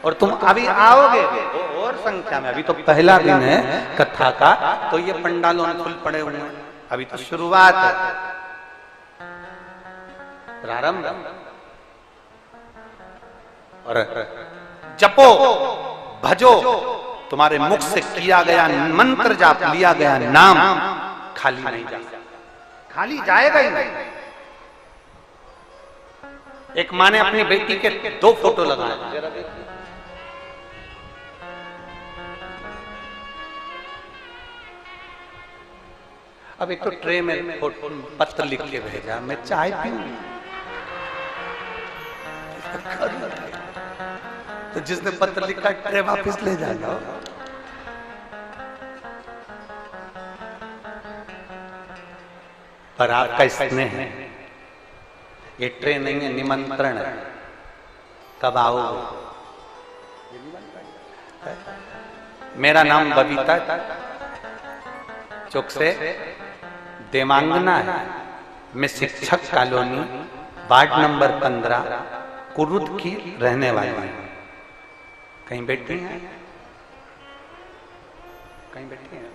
और तुम अभी आओगे और संख्या में। अभी तो पहला दिन है कथा का, तो ये पंडालों में फुल पड़े हुए हैं, अभी तो शुरुआत है, प्रारंभ। और जपो भजो, तुम्हारे मुख से किया गया मंत्र जाप, लिया गया नाम खाली नहीं जा सकता, खाली जाएगा ही नहीं। एक माँ ने अपनी बेटी के 2 फोटो लगाए, अब एक तो ट्रे में पत्र लिख के भेजा, मैं चाय पीऊंगी, तो जिसने पत्र लिखा ट्रे वापस ले जाना। पर आपका स्नेह है, ये ट्रे नहीं है, निमंत्रण है, कब आओगे। मेरा नाम बबीता चौक से देवांगना है, मैं शिक्षक कॉलोनी वार्ड नंबर 15 कुरुद की रहने वाली हूं। कहीं बैठी हैं? कहीं बैठी हैं?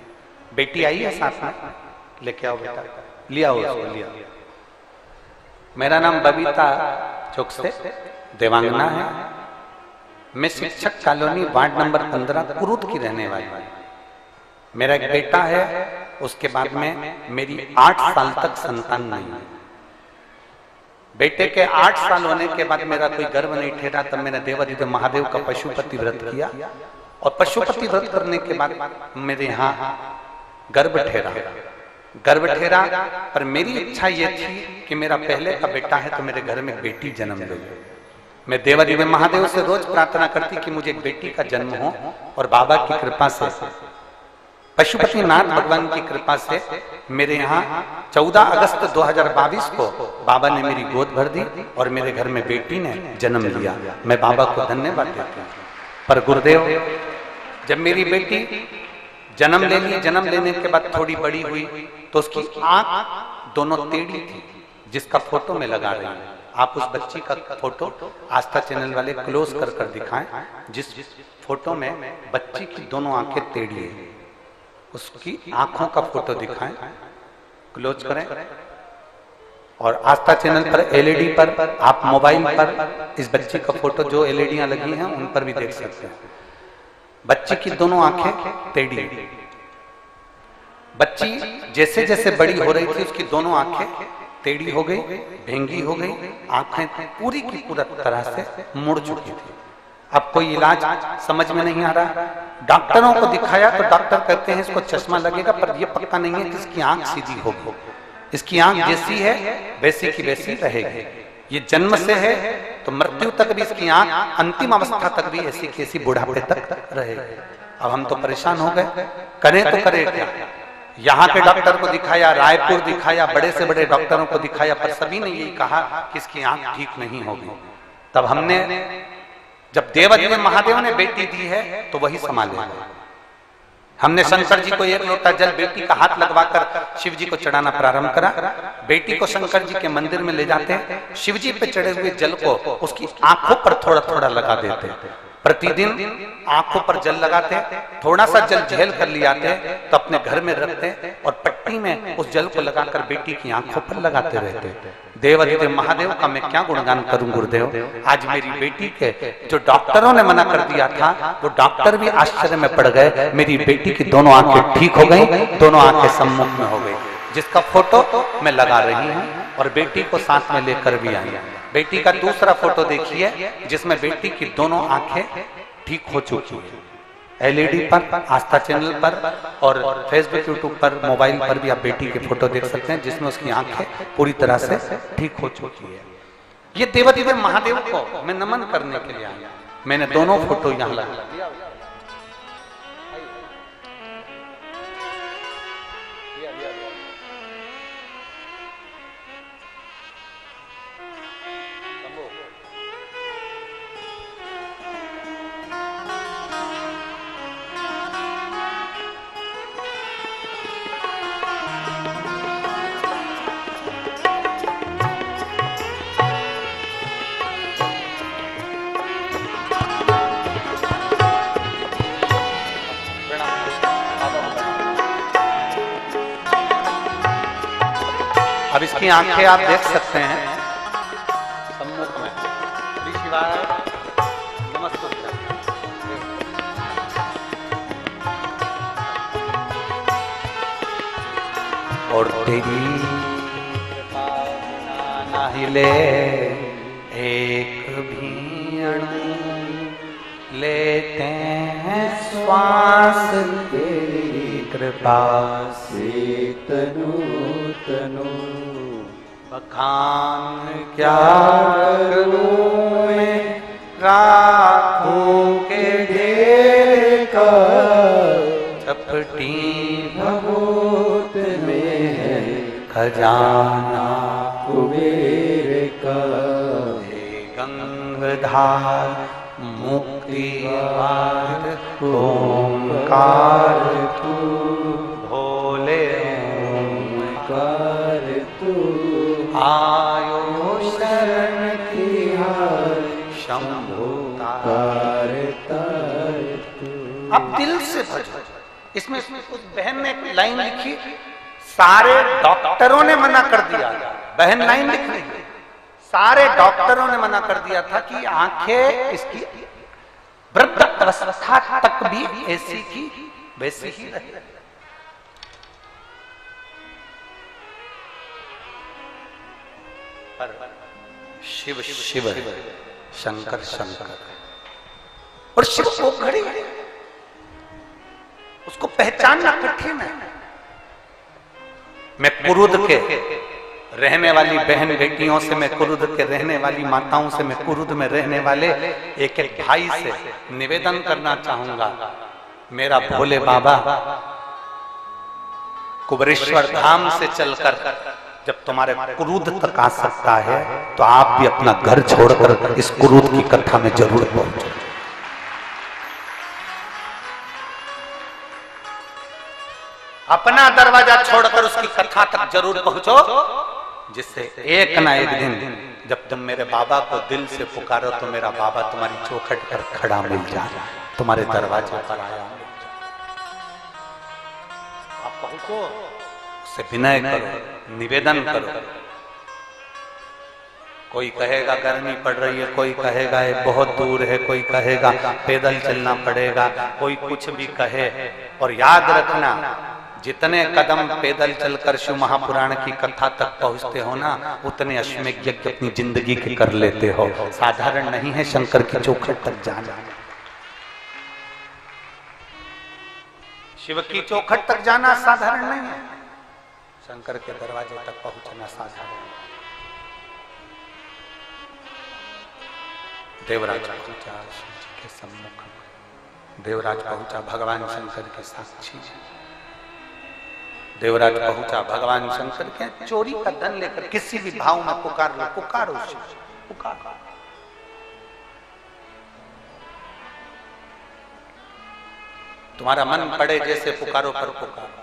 बेटी आई है साथ में, लेके आओ बेटा, लिया उसको, लिया। मेरा नाम बबीता चौक से देवांगना है, मैं शिक्षक कॉलोनी वार्ड नंबर 15 कुरुद की रहने वाली हूं। मेरा एक बेटा है, उसके बाद में मेरी 8 साल तक संतान नहीं है। बेटे के 8 साल होने के बाद मेरा कोई गर्भ नहीं ठहरा, तब मैंने देवाधिदेव महादेव का पशुपति व्रत किया, और पशुपति व्रत करने के बाद मेरे यहाँ गर्भ ठहरा। गर्भ ठहरा, पर मेरी इच्छा ये थी कि मेरा पहले का बेटा है तो मेरे घर में बेटी जन्म ले। मैं देवाधिदेव महादेव से रोज प्रार्थना करती कि मुझे एक बेटी का जन्म हो, और बाबा की कृपा से, पशुपति नाथ भगवान की कृपा से मेरे यहाँ 14 अगस्त 2022 को बाबा ने मेरी गोद भर दी और मेरे घर में बेटी ने जन्म लिया। मैं बाबा को धन्यवाद देता हूँ। पर गुरुदेव, जब मेरी बेटी जन्म ले ली, जन्म लेने के बाद थोड़ी बड़ी हुई तो उसकी आंख दोनों टेढ़ी थी, जिसका फोटो में लगा रही हूं। आप उस बच्ची का फोटो आस्था चैनल वाले क्लोज कर दिखाएं, जिस फोटो में बच्ची की दोनों आंखें टेढ़ी है, उसकी आंखों का फोटो दिखाएं, क्लोज करें। और आस्था चैनल पर एलईडी पर, आप मोबाइल पर इस बच्ची का फोटो, जो एलईडियां लगी हैं उन पर भी देख सकते हैं। बच्ची की दोनों आंखें टेढ़ी, बच्ची जैसे जैसे बड़ी हो रही थी उसकी दोनों आंखें टेढ़ी हो गई, भेंगी हो गई, आंखें पूरी की पूरी तरह से मुड़ चुकी थी। अब कोई इलाज समझ में नहीं आ रहा, डॉक्टरों को दिखाया तो डॉक्टर कहते हैं इसको चश्मा लगेगा, पर यह पक्का नहीं है कि इसकी आंख सीधी होगी। इसकी आंख जैसी है वैसी की वैसी रहेगी। ये जन्म से है तो मृत्यु तक भी इसकी आंख, अंतिम अवस्था तक भी ऐसी की ऐसी बुढ़ापे तक रहेगी। अब हम तो परेशान हो गए, करें तो करें क्या। यहाँ के डॉक्टर को दिखाया, रायपुर दिखाया, बड़े से बड़े डॉक्टरों को दिखाया, पर सभी ने यही कहा कि इसकी आंख ठीक नहीं होगी। तब हमने, जब देवाधिदेव महादेव ने बेटी दी है तो वही संभाले। हमने शंकर जी को 1 लोटा जल बेटी का हाथ लगवाकर शिव जी को चढ़ाना प्रारंभ करा। बेटी को शंकर जी के मंदिर में ले जाते, शिव जी पे चढ़े हुए जल को उसकी आंखों पर थोड़ा थोड़ा लगा देते। प्रतिदिन आंखों पर जल लगाते, थोड़ा सा जल झेल कर ले आते तो अपने घर में रखते और पट्टी में उस जल को लगाकर बेटी की आंखों पर लगाते रहते। देवाधिदेव महादेव का मैं क्या गुणगान करूं गुरुदेव। आज मेरी बेटी के जो डॉक्टरों ने मना कर दिया था, वो डॉक्टर भी आश्चर्य में पड़ गए। मेरी बेटी की दोनों आंखें ठीक हो गई, दोनों आंखें सम्मुख में हो गई, जिसका फोटो मैं लगा रही हूँ और बेटी को साथ में लेकर भी आई। बेटी का दूसरा फोटो देखिए जिसमें बेटी की दोनों आंखें ठीक हो चुकी है। एलईडी पर, आस्था चैनल पर और फेसबुक, यूट्यूब पर, मोबाइल पर भी आप बेटी के फोटो देख सकते हैं, जिसमें उसकी आंखें पूरी तरह से ठीक हो चुकी है। ये देवाधिदेव महादेव को मैं नमन करने के लिए आया। मैंने दोनों फोटो यहाँ लगा। इसकी आंखें आप देख सकते हैं सम्मुख में। श्री शिवाय नमस्ते। और तेरी कृपा ना हिले एक भी अणु, लेते हैं श्वास तेरी कृपा से तनु तनु। बखान क्या करूं मैं राखों के ढेर का, चपटी भभूत में है खजाना कुबेर का। हे गंगाधार मुक्ति द्वार ओंकार तू, भोले ओंकार तू। आयो शरण तिहार शंभु तार तार तू। अब दिल से भजो। इसमें उस बहन ने एक लाइन लिखी, सारे डॉक्टरों ने मना कर दिया। बहन लाइन लिख रही है, सारे डॉक्टरों ने मना कर दिया था कि आंखें इसकी वृद्ध अवस्था तक भी ऐसी की वैसी ही रहे। पर शिव शिव शंकर शंकर, और शिव को घड़ी उसको पहचानना कठिन है। मैं कुरुद के रहने वाली बहन बेटियों से, मैं कुरुद के रहने वाली माताओं से, मैं कुरुद में रहने वाले एक एक भाई से निवेदन करना चाहूंगा, मेरा भोले बाबा कुबरेश्वर धाम से चलकर जब तुम्हारे कुरुद तक आ सकता है तो आप भी अपना घर छोड़कर इस कुरुद की कथा में जरूर पहुंचो। अपना दरवाजा छोड़कर उसकी कथा तक जरूर पहुंचो, जिससे एक ना एक दिन जब तुम मेरे बाबा को दिल से पुकारो तो मेरा बाबा तुम्हारी चौखट पर खड़ा मिल जाए, तुम्हारे दरवाजे पर आया। आप पहुंचो, उससे विनय करो, निवेदन करो। कोई कहेगा गर्मी पड़ रही है, कोई कहेगा ये बहुत दूर है, कोई कहेगा पैदल चलना पड़ेगा, कोई कुछ भी कहे। और याद रखना, जितने कदम पैदल चलकर शिव महापुराण की कथा तक पहुंचते हो ना, उतने अश्वमेध यज्ञ अपनी जिंदगी के कर लेते हो। साधारण नहीं है शंकर की चौखट तक जाना। शिव की चौखट तक जाना साधारण नहीं है, शंकर के दरवाजे तक पहुंचना साधारण। देवराज पहुंचा शिव जी के सम्मुख, देवराज पहुंचा भगवान शंकर के साक्षी। देवराज पहुंचा भगवान शंकर के चोरी का धन लेकर, किसी भी भाव में पुकार लो, पुकारो शिव, पुकार। तुम्हारा मन पड़े जैसे पुकारो, पर पुकारो।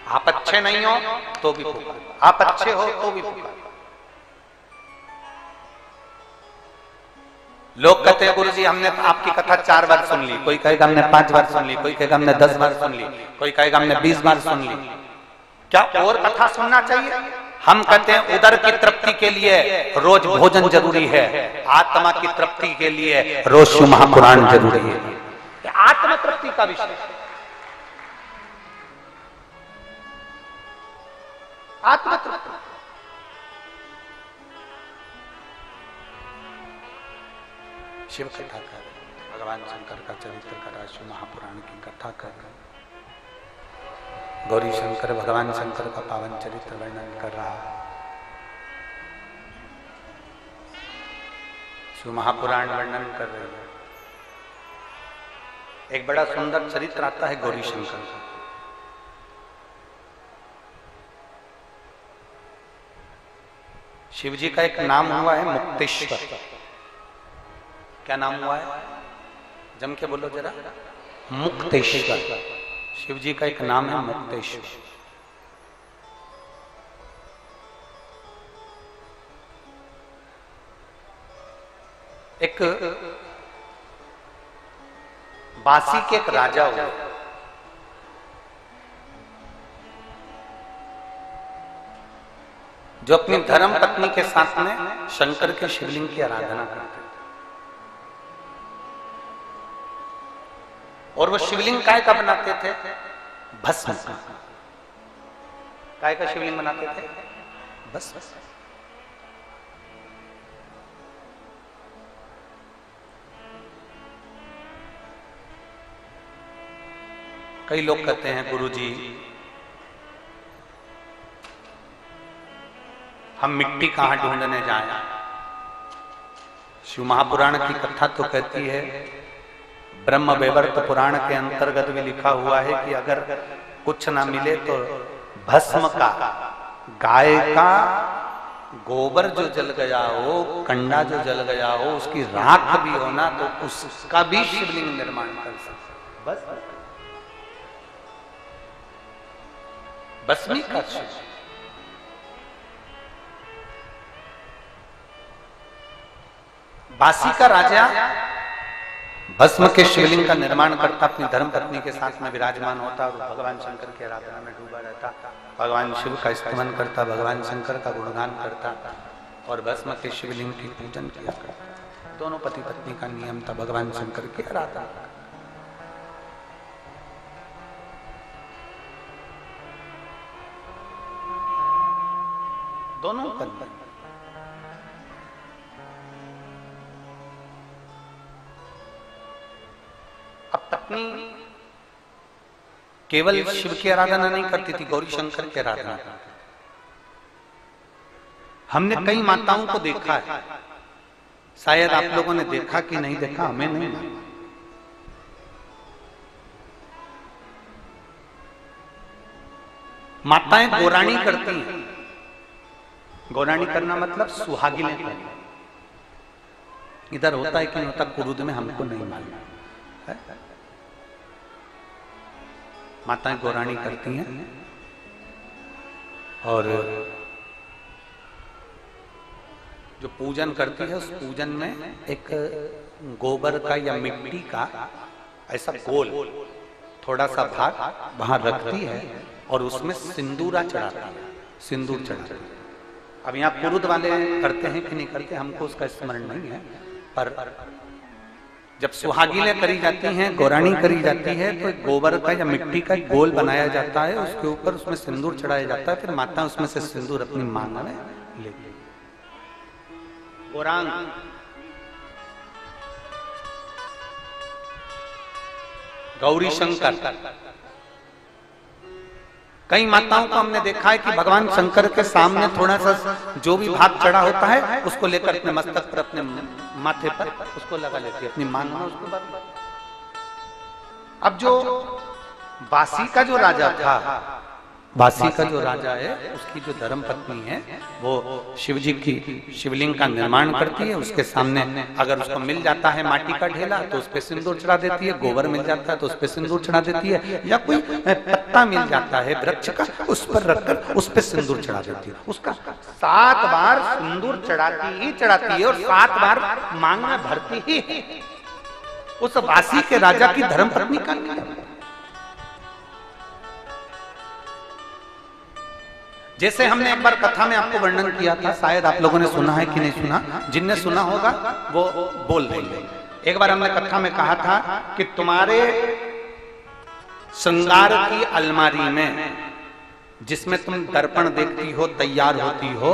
आप अच्छे नहीं हो तो भी पुकारो, आप अच्छे हो तो भी पुकारो। लोग कहते हैं गुरुजी हमने आपकी कथा 4 बार सुन ली, कोई कहेगा हमने 5 बार सुन ली, कोई कहेगा हमने 10 बार सुन ली, कोई कहेगा हमने 20 बार सुन ली। क्या और कथा सुनना चाहिए? हम कहते हैं उदर की तृप्ति के लिए रोज भोजन जरूरी है, आत्मा की तृप्ति के लिए रोज शिव महापुराण जरूरी है। आत्म तृप्ति का विषय, आत्म तृप्ति। शिव कथा कर, भगवान शंकर का चरित्र करा, शिव महापुराण की कथा कर, गौरी शंकर भगवान शंकर का पावन चरित्र वर्णन कर रहा। शिव महापुराण वर्णन कर रहे हैं। एक बड़ा सुंदर चरित्र आता है गौरी शंकर का। शिव जी का एक नाम हुआ है मुक्तेश्वर। क्या नाम हुआ है? जम के बोलो जरा। मुक्तेश्वर। शिव जी का एक नाम है मुक्तेश्वर। एक बांसी के एक राजा हुए, जो अपनी धर्म पत्नी के साथ में शंकर के शिवलिंग की आराधना करते थे। और वो शिवलिंग काय का बनाते थे? भस्म का। काय का शिवलिंग बनाते थे? भस्म। कई लोग कहते हैं गुरुजी हम मिट्टी कहां ढूंढने जाएं? शिव महापुराण की कथा तो कहती है, ब्रह्म वैवर्त पुराण के अंतर्गत भी लिखा हुआ है कि अगर कुछ ना मिले तो भस्म का, गाय का गोबर जो जल गया हो, कंडा जो जल गया हो, उसकी राख भी हो ना तो उसका भी शिवलिंग निर्माण कर सकते। बस भस्मी का शिव। बासी का राजा भस्म के शिवलिंग का निर्माण करता, अपनी धर्मपत्नी के साथ में विराजमान होता और भगवान शंकर की आराधना में डूबा रहता, भगवान शिव का स्तमन करता, भगवान शंकर का गुणगान करता और भस्म के शिवलिंग की पूजन किया करता। दोनों पति पत्नी का नियम था भगवान शंकर की आराधना का। दोनों करते। अब पत्नी केवल शिव की आराधना नहीं करती थी, गौरी शंकर की आराधना करती। हमने कई माताओं को देखा है, शायद आप लोगों ने देखा कि नहीं देखा, हमें नहीं। माताएं गोराणी करती हैं। गोराणी करना मतलब सुहागिनें करना। इधर होता है कि नहीं होता कुरुद में हमको नहीं मालूम है। माताएं गोराणी करती हैं और जो पूजन करती है उस पूजन में एक गोबर का या मिट्टी का ऐसा गोल थोड़ा सा भाग वहां रखती है और उसमें सिंदूरा चढ़ाती है, सिंदूर चढ़ाती है। अब यहाँ पुरुद वाले करते हैं कि नहीं करते हमको उसका स्मरण नहीं है, पर जब सुहागिनें करी जाती हैं, गौराणी करी जाती है तो गोबर का या मिट्टी का गोल बनाया जाता है, उसके ऊपर उसमें सिंदूर चढ़ाया जाता है, फिर माता उसमें से सिंदूर अपनी मांग में लेती है। गौरांग गौरी शंकर। कई माताओं को हमने देखा है कि भगवान शंकर के सामने थोड़ा सा जो भी भाग चढ़ा होता है उसको लेकर अपने मस्तक पर, अपने माथे पर उसको लगा लेती है, अपनी मांग में उसको। अब जो बासी का जो राजा था, बासी का जो राजा है उसकी जो धर्म पत्नी है वो शिव जी की शिवलिंग का निर्माण करती है। उसके सामने अगर उसको मिल जाता है माटी का ढेला तो उस पे सिंदूर चढ़ा देती है, गोबर मिल जाता है तो उस पे सिंदूर चढ़ा देती है, या कोई पत्ता मिल जाता है वृक्ष का उस पर रखकर उस पे सिंदूर चढ़ा देती है। उसका 7 बार सिंदूर चढ़ाती है और 7 बार मांग में भरती ही है। उस बासी के राजा की धर्म पत्नी का नियम। जैसे हमने एक बार कथा में आपको वर्णन किया था, शायद आप लोगों ने सुना है कि नहीं सुना, जिनने सुना होगा वो बोल देंगे। एक बार हमने कथा में कहा था कि तुम्हारे श्रृंगार की अलमारी में जिसमें तुम दर्पण देखती हो, तैयार होती हो,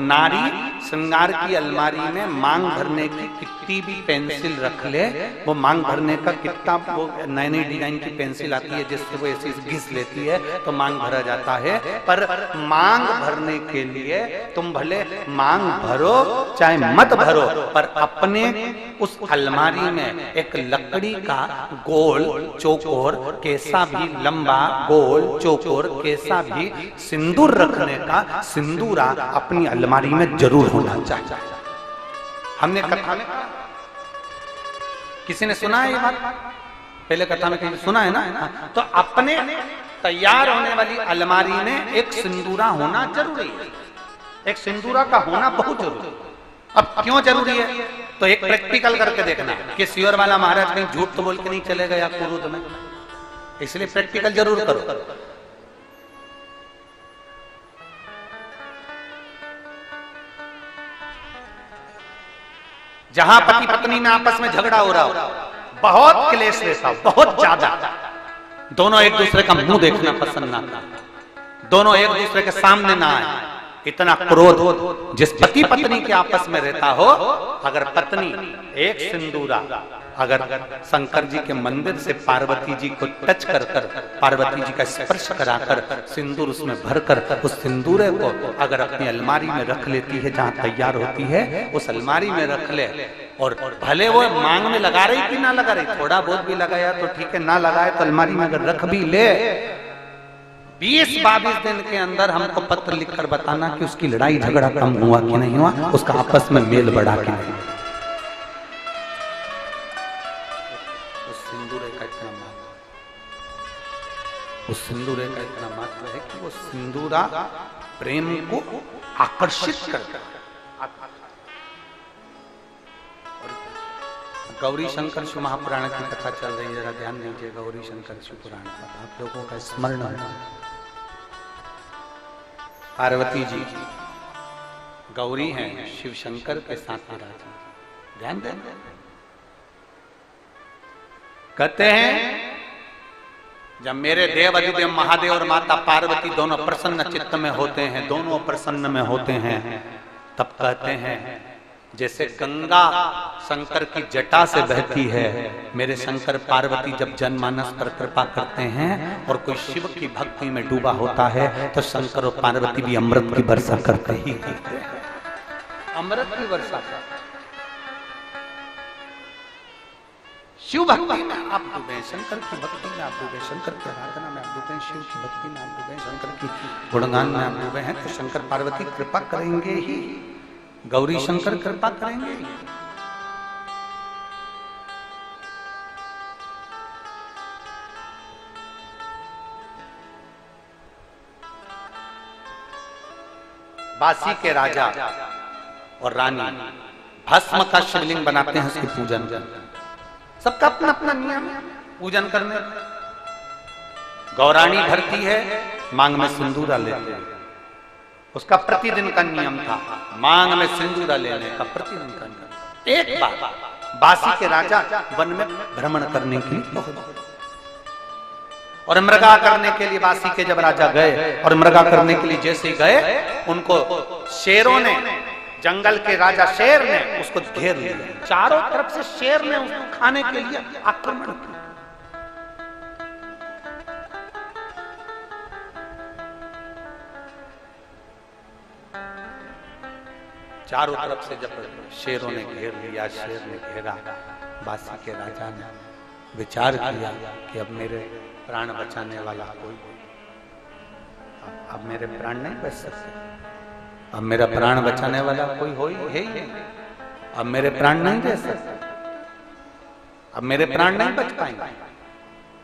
नारी श्रृंगार की अलमारी में मांग भरने की कितनी भी पेंसिल रख ले, वो मांग भरने का कितना वो नई नई डिजाइन की पेंसिल आती है जिससे वो ऐसी घिस लेती है तो मांग भरा जाता है। पर मांग भरने के लिए तुम भले मांग भरो चाहे मत भरो, पर अपने उस अलमारी में एक लकड़ी का गोल चौकोर कैसा भी लंबा गोल चौकोर कैसा भी सिंदूर रखने का सिंदूरा अपनी अलमारी में जरूर होना चाहिए। हमने कथा में किसी ने सुना है ये बात? पहले कथा में कहीं सुना है ना? तो अपने तैयार होने वाली अलमारी में एक सिंदूरा होना जरूरी है, एक सिंदूरा का होना बहुत जरूरी है। अब क्यों जरूरी है? तो एक प्रैक्टिकल करके देखना कि सियोर वाला महाराज कहीं झूठ तो बोल के नहीं चले गया कुरुद में, इसलिए प्रैक्टिकल जरूर करो। जहां पति पत्नी में आपस में झगड़ा हो रहा हो, बहुत क्लेश रहता हो, बहुत ज्यादा, दोनों एक दूसरे का मुंह देखना पसंद ना करते, दोनों एक दूसरे के सामने ना आए, इतना क्रोध जिस पति पत्नी के आपस में रहता हो, अगर पत्नी एक सिंदूरा अगर शंकर जी के मंदिर से पार्वती जी को टच कर कर, पार्वती जी का स्पर्श कराकर सिंदूर उसमें भरकर उस सिंदूरे को अगर अपनी अलमारी में रख लेती है, जहां तैयार होती है उस अलमारी में रख ले, और भले वो मांग में लगा रही कि ना लगा रही, थोड़ा बहुत भी लगाया तो ठीक है, ना लगाए तो अलमारी में अगर रख भी ले, 20-22 दिन के अंदर हमको पत्र लिखकर बताना कि उसकी लड़ाई झगड़ा कम हुआ कि नहीं हुआ, उसका आपस में मेल बढ़ा कि नहीं। उस सिंदूरे का इतना महत्व है कि वो सिंदूरा प्रेम को आकर्षित करता है। गौरी शंकर शिव महापुराण की कथा चल रही है, जरा ध्यान दीजिए। गौरी शंकर शिव पुराण का आप लोगों का स्मरण होगा। पार्वती जी गौरी हैं, शिव शंकर के साथ विराजमान। ध्यान दें, कहते हैं जब मेरे देव अधिदेव महादेव और माता पार्वती दोनों प्रसन्न चित्त में होते हैं, दोनों प्रसन्न में होते हैं, तब कहते हैं जैसे गंगा शंकर की जटा से बहती है, मेरे शंकर पार्वती जब जनमानस पर कृपा करते हैं और कोई शिव की भक्ति में डूबा होता है तो शंकर और पार्वती भी अमृत की वर्षा करते ही करते हैं, अमृत की वर्षा करते। शिव भक्ति में आप डूबे, शंकर की भक्ति में आप डूबे, शंकर की आराधना में आप डूबे, शिव की भक्ति में आप डूबे, शंकर की गुणगान में आप डूबे हैं तो शंकर पार्वती कृपा करेंगे ही, गौरी शंकर कृपा करेंगे ही। बासी के राजा और रानी भस्म का शिवलिंग बनाते हैं, उसकी पूजन करते हैं, सबका अपना अपना नियम पूजन करने। गौराणी भरती है, मांग में सिंदूरा लेते हैं, उसका प्रतिदिन का नियम था, मांग में सिंदूरा लेने का प्रतिदिन का नियम। एक बार बासी के राजा वन में भ्रमण करने के लिए और मृगा करने के लिए बासी के जब राजा गए और मृगा करने के लिए जैसे ही गए, उनको शेरों ने, जंगल के राजा शेर ने उसको घेर लिया, चारों तरफ से शेर ने उसको खाने के लिए आक्रमण किया। चारों तरफ से जब शेरों ने घेर लिया, शेर ने घेरा, बासी के राजा ने विचार किया कि अब मेरे प्राण बचाने वाला कोई, अब मेरे प्राण नहीं बच सकते, अब मेरा प्राण बचाने वाला कोई हो ही है ही नहीं, अब मेरे प्राण नहीं दे सकते, अब मेरे प्राण नहीं बच पाएंगे।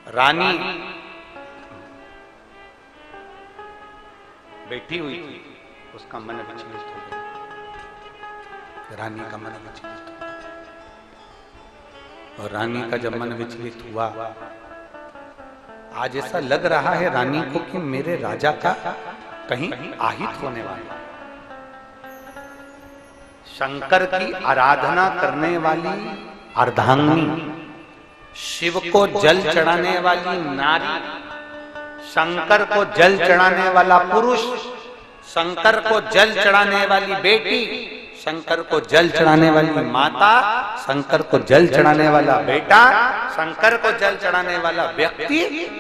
रानी बैठी हुई थी, उसका मन विचलित हो गया, रानी का मन विचलित हुआ, और रानी का जब मन विचलित हुआ, आज ऐसा लग रहा है रानी को कि मेरे राजा का कहीं आहित होने वाला। शंकर की आराधना करने वाली अर्धांगिनी, शिव को जल चढ़ाने वाली नारी, शंकर को जल चढ़ाने वाला पुरुष, शंकर को जल चढ़ाने वाली बेटी, शंकर को जल चढ़ाने वाली माता, शंकर को जल चढ़ाने वाला बेटा, शंकर को जल चढ़ाने वाला व्यक्ति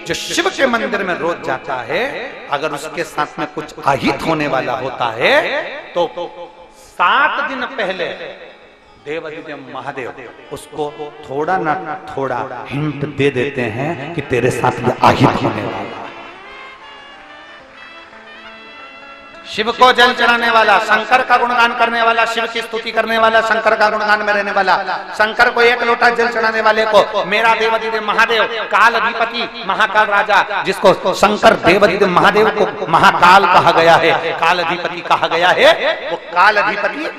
जो शिव के मंदिर में रोज जाता है, अगर उसके साथ में कुछ आहित होने वाला होता है तो 7 दिन पहले देवाधिदेव महादेव उसको थोड़ा ना थोड़ा हिंट दे देते हैं कि तेरे साथ ये आहित होने वाला है। शिव को जल चढ़ाने वाला, शंकर का गुणगान करने वाला, शिव की स्तुति करने वाला, शंकर का गुणगान में रहने वाला, शंकर को 1 लोटा जल चढ़ाने वाले को मेरा देवाधिदेव महादेव, काल अधिपति महाकाल राजा, जिसको शंकर देवाधिदेव महादेव को महाकाल कहा गया है, काल अधिपति कहा गया है, वो काल अधिपति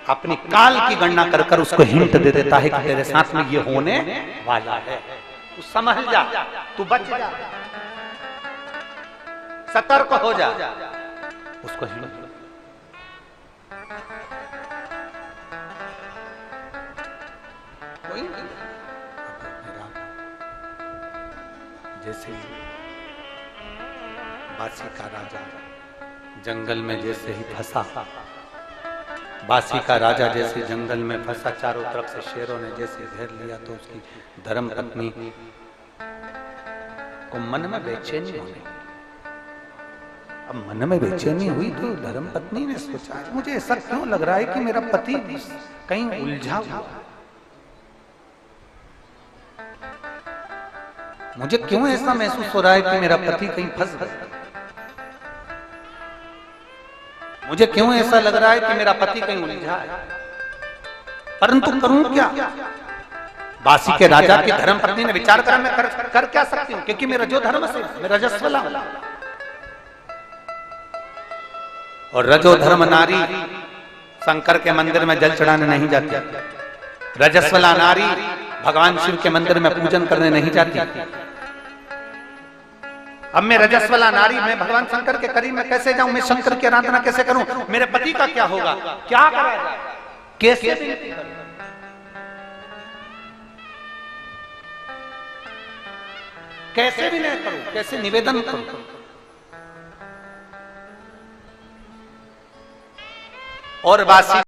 अपनी काल की गणना कर कर उसको हिंट दे देता है कि तेरे साथ में ये होने वाला है, तू समझ जा, तू बच जा, सतर्क हो जा, उसको कोई नहीं। मेरा जैसे बासी का राजा जंगल में जैसे ही फंसा, बासी का राजा जैसे जंगल में फंसा, चारों तरफ से शेरों ने जैसे घेर लिया, तो उसकी धर्म पत्नी को मन में बेचैनी होने। अब मन में बेचैनी हुई तो धर्म पत्नी ने सोचा, मुझे ऐसा क्यों लग रहा है कि मेरा पति कहीं उलझा हुआ, मुझे क्यों ऐसा महसूस हो रहा है कि मेरा पति कहीं फंस गया, मुझे क्यों ऐसा लग रहा है कि मेरा पति कहीं उलझा है, परंतु करूं क्या? बासी के राजा की धर्म पत्नी ने विचार करा, मैं कर क्या सकती हूं, क्योंकि मेरा जो धर्म से मैं रजस्वला हूं, और रजो धर्म नारी शंकर के मंदिर में जल चढ़ाने नहीं जाती, रजस्वला नारी भगवान शिव के मंदिर में पूजन करने नहीं जाती। अब मैं रजस्वला नारी, मैं भगवान शंकर के करीब में कैसे जाऊं, मैं शंकर की आराधना कैसे करूं, मेरे पति का क्या होगा, क्या करा जाए, कैसे विनती करूं? कैसे विनय करूं, कैसे निवेदन करूं? और बासी